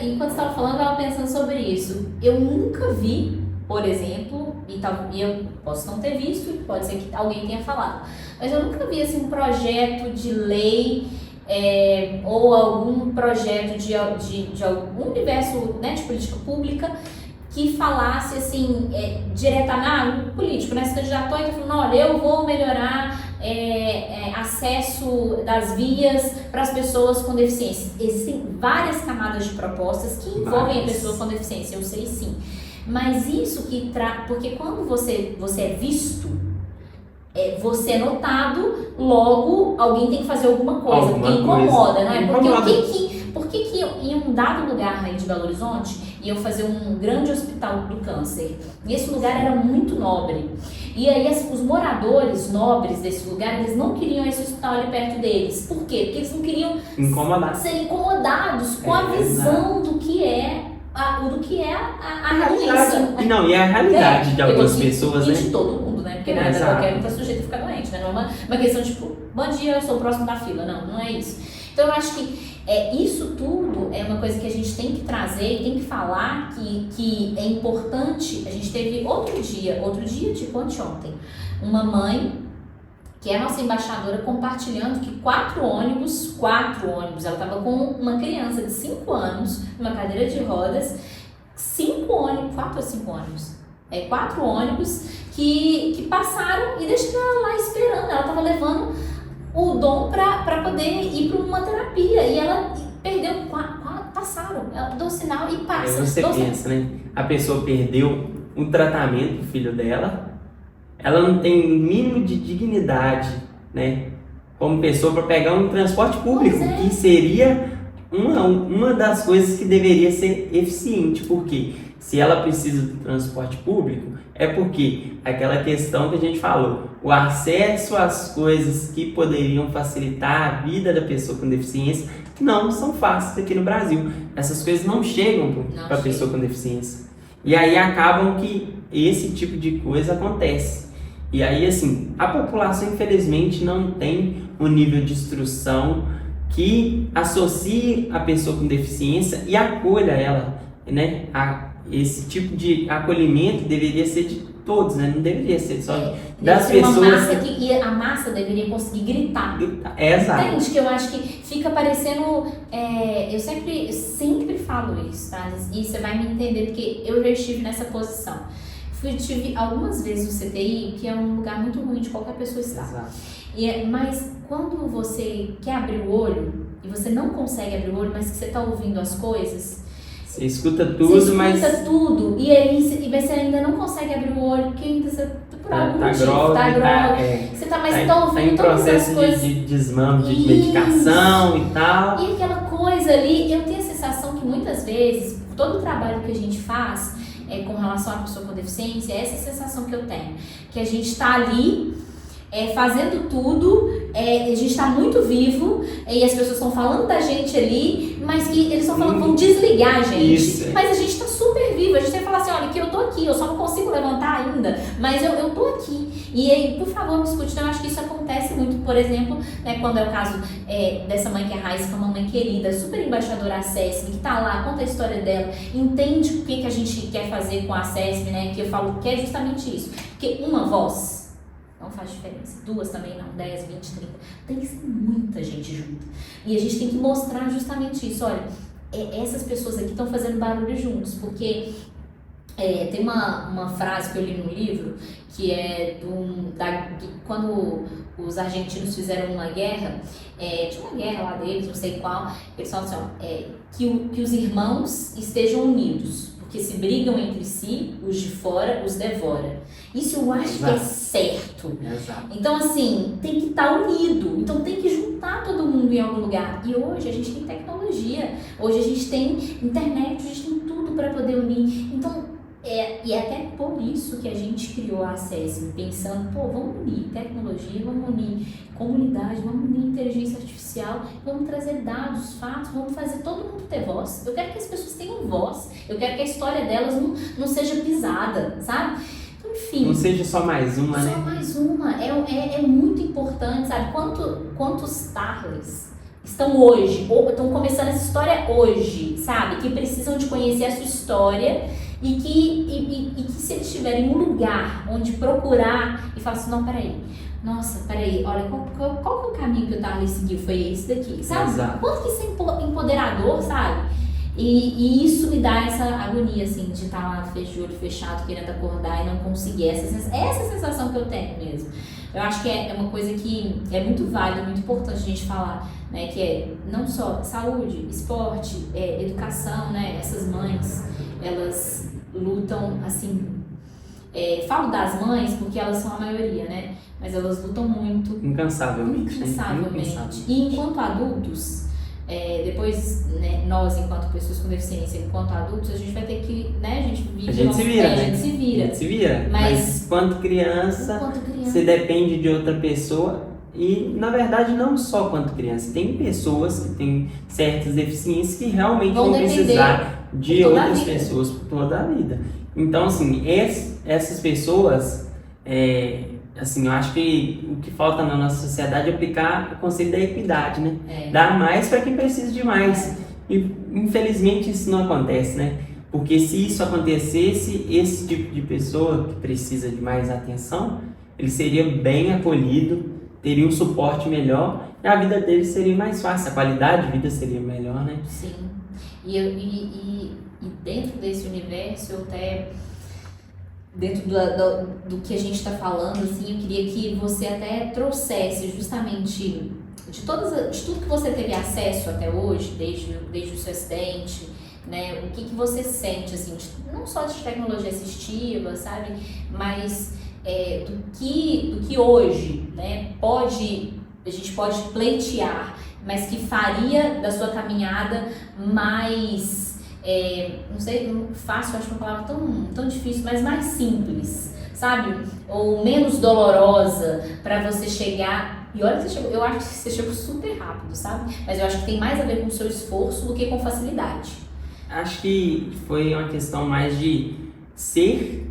enquanto você estava falando, eu estava pensando sobre isso. Eu nunca vi, por exemplo, e eu posso não ter visto, pode ser que alguém tenha falado, mas eu nunca vi assim, um projeto de lei ou algum projeto de algum universo, né, de política pública que falasse assim, diretamente, um político, né, se candidatou e tá falando, olha, eu vou melhorar acesso das vias para as pessoas com deficiência. Existem várias camadas de propostas que envolvem a pessoa com deficiência, eu sei sim. Mas isso porque quando você é visto, você é notado, logo alguém tem que fazer alguma coisa, porque incomoda, não é? Por que em um dado lugar aí de Belo Horizonte iam fazer um grande hospital do câncer? E esse lugar era muito nobre. E aí os moradores nobres desse lugar, eles não queriam esse hospital ali perto deles. Por quê? Porque eles não queriam ser incomodados com a visão do que é a realidade. Não, e a realidade de algumas pessoas, né? De todo mundo, né? Porque nada, qualquer um tá sujeito a ficar doente, né? Não é uma questão tipo, bom dia, eu sou o próximo da fila. Não é isso. Então eu acho que isso tudo é uma coisa que a gente tem que trazer e tem que falar que é importante. A gente teve outro dia, tipo anteontem, uma mãe que é a nossa embaixadora compartilhando que 4 ônibus, ela estava com uma criança de 5 anos, numa cadeira de rodas, 4 ou 5 ônibus, 4 ônibus que passaram e deixaram ela lá esperando, ela estava levando o dom para poder ir para uma terapia, e ela perdeu, passaram, ela deu sinal e passa. Aí você pensa, né, a pessoa perdeu o tratamento do filho dela, ela não tem o mínimo de dignidade, né, como pessoa para pegar um transporte público, que seria uma das coisas que deveria ser eficiente, porque se ela precisa do transporte público, é porque aquela questão que a gente falou, o acesso às coisas que poderiam facilitar a vida da pessoa com deficiência não são fáceis aqui no Brasil. Essas coisas não chegam para a pessoa com deficiência. E aí acabam que esse tipo de coisa acontece. E aí, assim, a população infelizmente não tem um nível de instrução que associe a pessoa com deficiência e acolha ela, né? Esse tipo de acolhimento deveria ser de todos, né? Não deveria ser só das pessoas. Uma massa e a massa deveria conseguir gritar. Exato. Entende? Que eu acho que fica parecendo. Eu sempre falo isso, tá? E você vai me entender, porque eu já estive nessa posição. Tive algumas vezes no CTI, que é um lugar muito ruim de qualquer pessoa estar. Exato. Mas quando você quer abrir o olho, e você não consegue abrir o olho, mas que você está ouvindo as coisas, você escuta tudo, mas... Você escuta tudo, e aí você ainda não consegue abrir o olho, porque ainda você por algum motivo, tá grogue. Você tá ouvindo todas as coisas. De desmame, de medicação e tal. E aquela coisa ali, eu tenho a sensação que muitas vezes, por todo o trabalho que a gente faz com relação à pessoa com deficiência, é essa sensação que eu tenho. Que a gente tá ali fazendo tudo, a gente está muito vivo e as pessoas estão falando da gente ali, mas que eles estão falando que vão desligar a gente. Isso. Mas a gente está super vivo, a gente tem que falar assim, olha, que eu tô aqui, eu só não consigo levantar ainda, mas eu tô aqui. E aí, por favor, me escute. Então, eu acho que isso acontece muito, por exemplo, né, quando é o caso dessa mãe que é a Raíssa, que é uma mãe querida, super embaixadora ACESM, que tá lá, conta a história dela, entende o que a gente quer fazer com a ACESM, né, que eu falo que é justamente isso, porque uma voz não faz diferença. 2 também não, 10, 20, 30. Tem que ser muita gente junto. E a gente tem que mostrar justamente isso. Olha, essas pessoas aqui estão fazendo barulho juntos, porque tem uma frase que eu li no livro, que é quando os argentinos fizeram uma guerra, tinha uma guerra lá deles, não sei qual, eles falam assim, que os irmãos estejam unidos, porque se brigam entre si, os de fora os devora. Isso eu acho que é certo. Exato. Então, assim, tem que estar unido. Então, tem que juntar todo mundo em algum lugar. E hoje a gente tem tecnologia. Hoje a gente tem internet, a gente tem tudo para poder unir. Então, e é até por isso que a gente criou a ACESM, pensando, vamos unir tecnologia, vamos unir comunidade, vamos unir inteligência artificial, vamos trazer dados, fatos, vamos fazer todo mundo ter voz. Eu quero que as pessoas tenham voz. Eu quero que a história delas não seja pisada, sabe? Enfim, não seja só mais uma, né? Só mais uma. É muito importante, sabe? Quantos Tarleys estão hoje, ou estão começando essa história hoje, sabe? Que precisam de conhecer a sua história e que se eles tiverem um lugar onde procurar e falar assim, não, peraí, olha, qual que é o caminho que o Tarley seguiu? Foi esse daqui, sabe? Exato. Quanto que isso é empoderador, sabe? E isso me dá essa agonia, assim, de estar lá de olho fechado, querendo acordar e não conseguir. Essa sensação que eu tenho mesmo. Eu acho que é uma coisa que é muito válida, muito importante a gente falar, né? Que é não só saúde, esporte, educação, né? Essas mães, elas lutam, assim... falo das mães porque elas são a maioria, né? Mas elas lutam muito. Incansavelmente. E enquanto adultos... depois, né, nós, enquanto pessoas com deficiência, enquanto adultos, a gente vai ter que, né, a gente se vira. Mas quanto criança, você depende de outra pessoa e, na verdade, não só quanto criança. Tem pessoas que têm certas deficiências que realmente vão precisar de outras pessoas por toda a vida. Então, assim, essas pessoas... assim, eu acho que o que falta na nossa sociedade é aplicar o conceito da equidade, né? Dar mais para quem precisa de mais. E, infelizmente, isso não acontece, né? Porque se isso acontecesse, esse tipo de pessoa que precisa de mais atenção, ele seria bem acolhido, teria um suporte melhor e a vida dele seria mais fácil, a qualidade de vida seria melhor, né? Sim. E dentro desse universo, eu até... Dentro do que a gente está falando, assim, eu queria que você até trouxesse justamente de tudo que você teve acesso até hoje, desde o seu acidente, né? O que você sente, assim, não só de tecnologia assistiva, sabe? Mas do que hoje, né, a gente pode pleitear mas que faria da sua caminhada mais, não sei, fácil, acho uma palavra tão difícil, mas mais simples, sabe? Ou menos dolorosa para você chegar. E olha que você chegou, eu acho que você chegou super rápido, sabe? Mas eu acho que tem mais a ver com o seu esforço do que com facilidade. Acho que foi uma questão mais de ser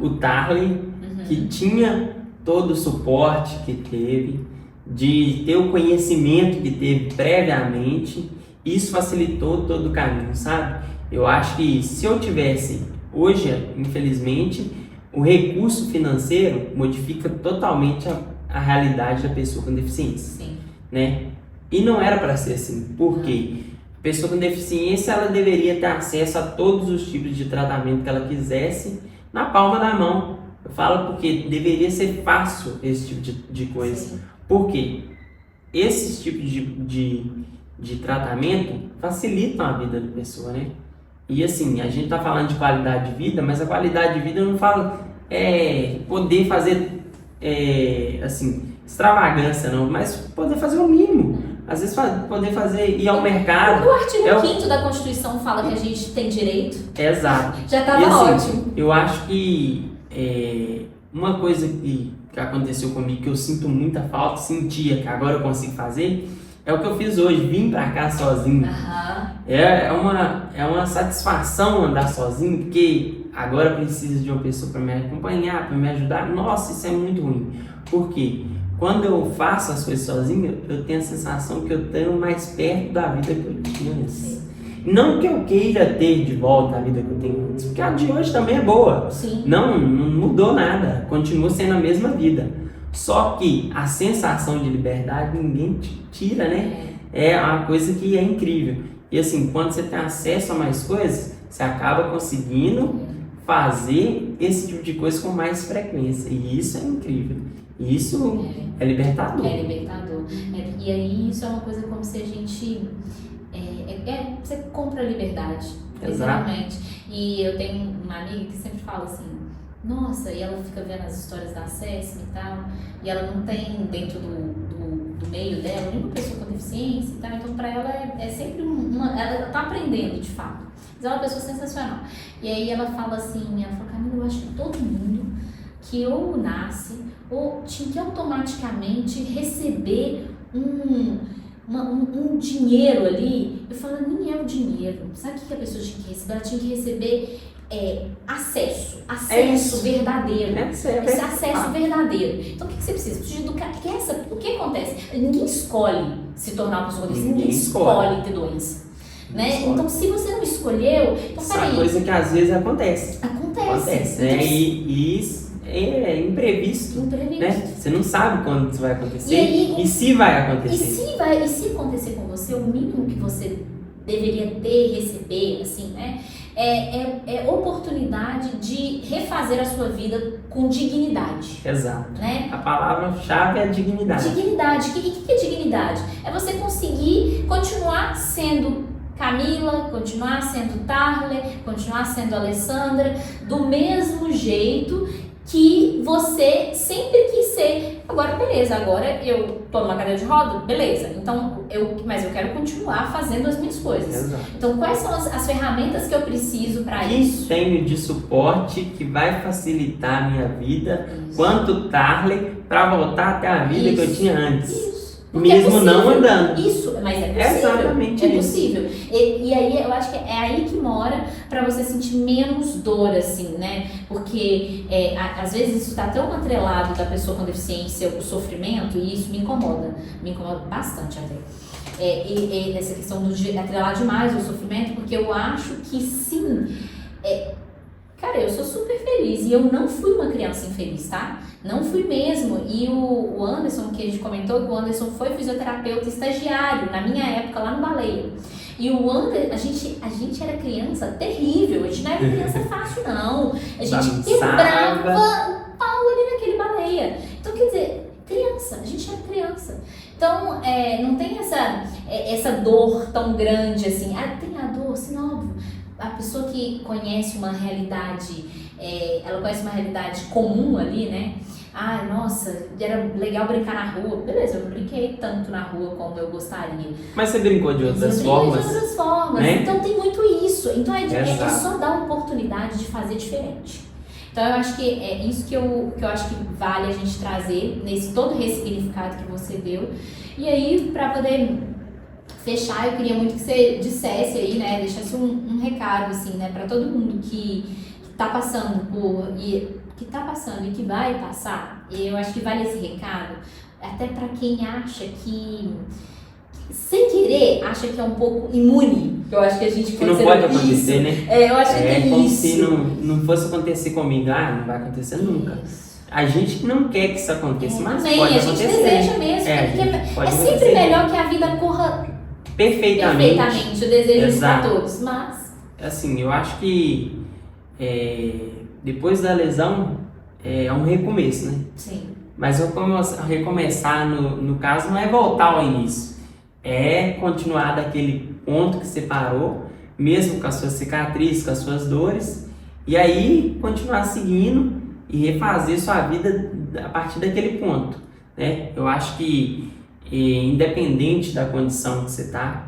o Tarley, que tinha todo o suporte que teve, de ter o conhecimento que teve previamente. Isso facilitou todo o caminho, sabe? Eu acho que se eu tivesse, hoje, infelizmente, o recurso financeiro modifica totalmente a realidade da pessoa com deficiência. Sim. Né? E não era para ser assim. Por quê? A pessoa com deficiência, ela deveria ter acesso a todos os tipos de tratamento que ela quisesse na palma da mão. Eu falo porque deveria ser fácil esse tipo de coisa. Sim. Por quê? Esses tipos de tratamento facilitam a vida da pessoa, né? E assim, a gente tá falando de qualidade de vida, mas a qualidade de vida eu não falo poder fazer assim, extravagância não, mas poder fazer o mínimo. Às vezes poder fazer, ir ao mercado. O artigo 5º da Constituição fala que a gente tem direito. Exato. Já estava assim, ótimo. Eu acho que uma coisa que aconteceu comigo, que eu sinto muita falta, sentia que agora eu consigo fazer, é o que eu fiz hoje, vim pra cá sozinho. É uma satisfação andar sozinho, porque agora eu preciso de uma pessoa para me acompanhar, para me ajudar. Nossa, isso é muito ruim. Por quê? Quando eu faço as coisas sozinho, eu tenho a sensação que eu estou mais perto da vida que eu tinha antes. Não que eu queira ter de volta a vida que eu tenho antes, porque a de hoje também é boa. Sim. Não mudou nada, continua sendo a mesma vida. Só que a sensação de liberdade ninguém tira, né? É uma coisa que é incrível. E assim, quando você tem acesso a mais coisas, você acaba conseguindo fazer esse tipo de coisa com mais frequência. E isso é incrível. Isso é libertador. É libertador. E aí isso é uma coisa como se a gente... você compra a liberdade, literalmente. E eu tenho uma amiga que sempre fala assim, nossa, e ela fica vendo as histórias da Sesame e tal, e ela não tem dentro do meio dela nenhuma pessoa com deficiência e tal, então pra ela é sempre ela tá aprendendo de fato, mas ela é uma pessoa sensacional. E aí ela fala assim, Camila, eu acho que todo mundo que ou nasce ou tinha que automaticamente receber um dinheiro ali. Eu falo, nem é o dinheiro. Sabe o que a pessoa tinha que receber? Ela tinha que receber acesso verdadeiro. Esse acesso verdadeiro. Então o que você precisa? Precisa educar. O que acontece? Ninguém escolhe se tornar uma pessoa com deficiência. Ninguém escolhe ter doença. Né? Então se você não escolheu, então peraí. Essa coisa que às vezes acontece. Acontece. Né? E isso é imprevisto. Né? Você não sabe quando isso vai acontecer e se vai acontecer. E se acontecer com você, o mínimo que você deveria receber, assim, né? É oportunidade de refazer a sua vida com dignidade. Exato. Né? A palavra-chave é dignidade. Dignidade. O que é dignidade? É você conseguir continuar sendo Camila, continuar sendo Tarley, continuar sendo Alessandra, do mesmo jeito que você sempre quis ser. Agora, beleza, agora eu tô numa cadeira de roda, beleza. Então, mas eu quero continuar fazendo as minhas coisas. Exato. Então, quais são as ferramentas que eu preciso para isso? Que tenho de suporte que vai facilitar a minha vida, quanto Tarley, para voltar até a vida que eu tinha antes. Isso. Mesmo não andando. Isso, mas é possível. Exatamente. É possível. E aí eu acho que é aí que mora pra você sentir menos dor, assim, né? Porque às vezes isso tá tão atrelado da pessoa com deficiência, o sofrimento, e isso me incomoda bastante até. Essa questão de atrelar demais o sofrimento, porque eu acho que sim. Cara, eu sou super feliz e eu não fui uma criança infeliz, tá? Não fui mesmo. E o Anderson, que a gente comentou, que o Anderson foi fisioterapeuta estagiário na minha época lá no Baleia. E o Anderson, a gente era criança terrível, a gente não era criança fácil, não. A gente quebrava o pau ali naquele Baleia. Então, quer dizer, criança, a gente era criança. Então, não tem essa dor tão grande assim. Tem a dor, sim, óbvio. A pessoa que conhece uma realidade, ela conhece uma realidade comum ali, né? Ah, nossa, era legal brincar na rua. Beleza, eu não brinquei tanto na rua como eu gostaria. Mas você brincou de Mas outras eu brinquei formas, de outras formas. né? Então tem muito isso. Então é Exato. só dar uma oportunidade de fazer diferente. Então eu acho que é isso que eu acho que vale a gente trazer nesse todo ressignificado que você deu. E aí, para poder fechar, eu queria muito que você dissesse aí, né, deixasse um recado, assim, né, para todo mundo que tá passando que tá passando e que vai passar. E eu acho que vale esse recado, até para quem acha que sem querer, acha que é um pouco imune. Eu acho que a gente que não pode acontecer, isso. né? É, eu acho que tem como isso. se não fosse acontecer comigo. Não vai acontecer nunca. Isso. A gente não quer que isso aconteça, mas Amém, pode a gente acontecer. deseja mesmo, porque pode é sempre acontecer. melhor que a vida corra Perfeitamente. Eu desejo isso para Exato. todos, mas Assim, eu acho que depois da lesão é um recomeço, né? sim. Mas recomeçar, no caso, não é voltar ao início. É continuar daquele ponto que você parou, mesmo com as suas cicatrizes, com as suas dores, e aí continuar seguindo e refazer sua vida a partir daquele ponto, né? Eu acho que, independente da condição que você está,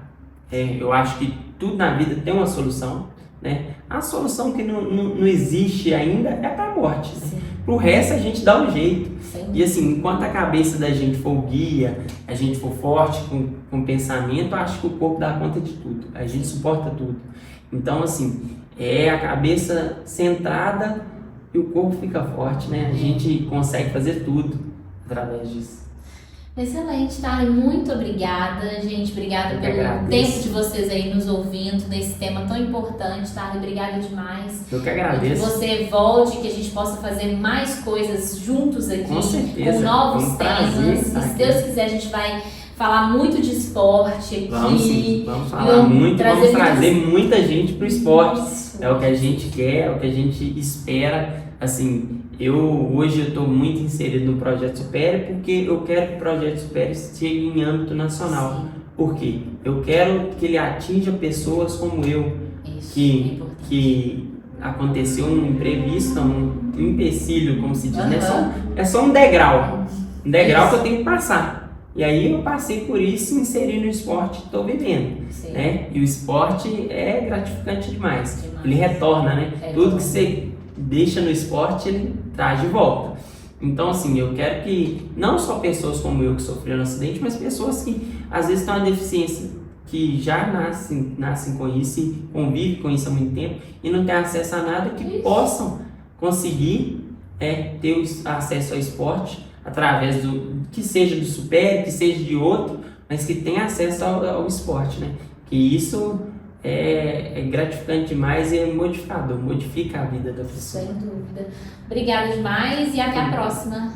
eu acho que tudo na vida tem uma solução, né? A solução que não existe ainda é para a morte, né? Pro resto a gente dá um jeito. Sim. E assim, enquanto a cabeça da gente for guia, a gente for forte com pensamento, eu acho que o corpo dá conta de tudo, a gente suporta tudo. Então assim, é a cabeça centrada e o corpo fica forte, né? A gente consegue fazer tudo através disso. Excelente, Thali. Muito obrigada, gente. Obrigada Eu que pelo agradeço. tempo de vocês aí nos ouvindo nesse tema tão importante, Thali. Obrigada demais. Eu que Que agradeço. você volte, que a gente possa fazer mais coisas juntos aqui, Com certeza. com novos Foi um prazer temas. estar E se aqui. Deus quiser, a gente vai falar muito de esporte aqui. Vamos sim, vamos falar vamos muito, trazer vamos trazer muita gente para o esporte. Isso. É o que a gente quer, é o que a gente espera. Assim, hoje eu estou muito inserido no Projeto Supere porque eu quero que o Projeto Supere chegue em âmbito nacional. Sim. Por quê? Eu quero que ele atinja pessoas como eu, Isso, é que, importante. que aconteceu um imprevisto, um empecilho, como se diz, né? Aham. É só um degrau que Isso. eu tenho que passar. E aí eu passei por isso, me inseri no esporte, estou vivendo, Sim. né? E o esporte é gratificante demais. Demais. Ele retorna, né? É, Tudo que você deixa no esporte, ele traz de volta. Então, assim, eu quero que não só pessoas como eu que sofreram um acidente, mas pessoas que às vezes têm uma deficiência, que já nascem com isso e convivem com isso há muito tempo e não têm acesso a nada, que Isso. possam conseguir ter o acesso ao esporte através que seja do Super, que seja de outro, mas que tenha acesso ao esporte, né? Que isso é gratificante demais e é modificador, modifica a vida da pessoa. Sem dúvida. Obrigada demais e até a próxima.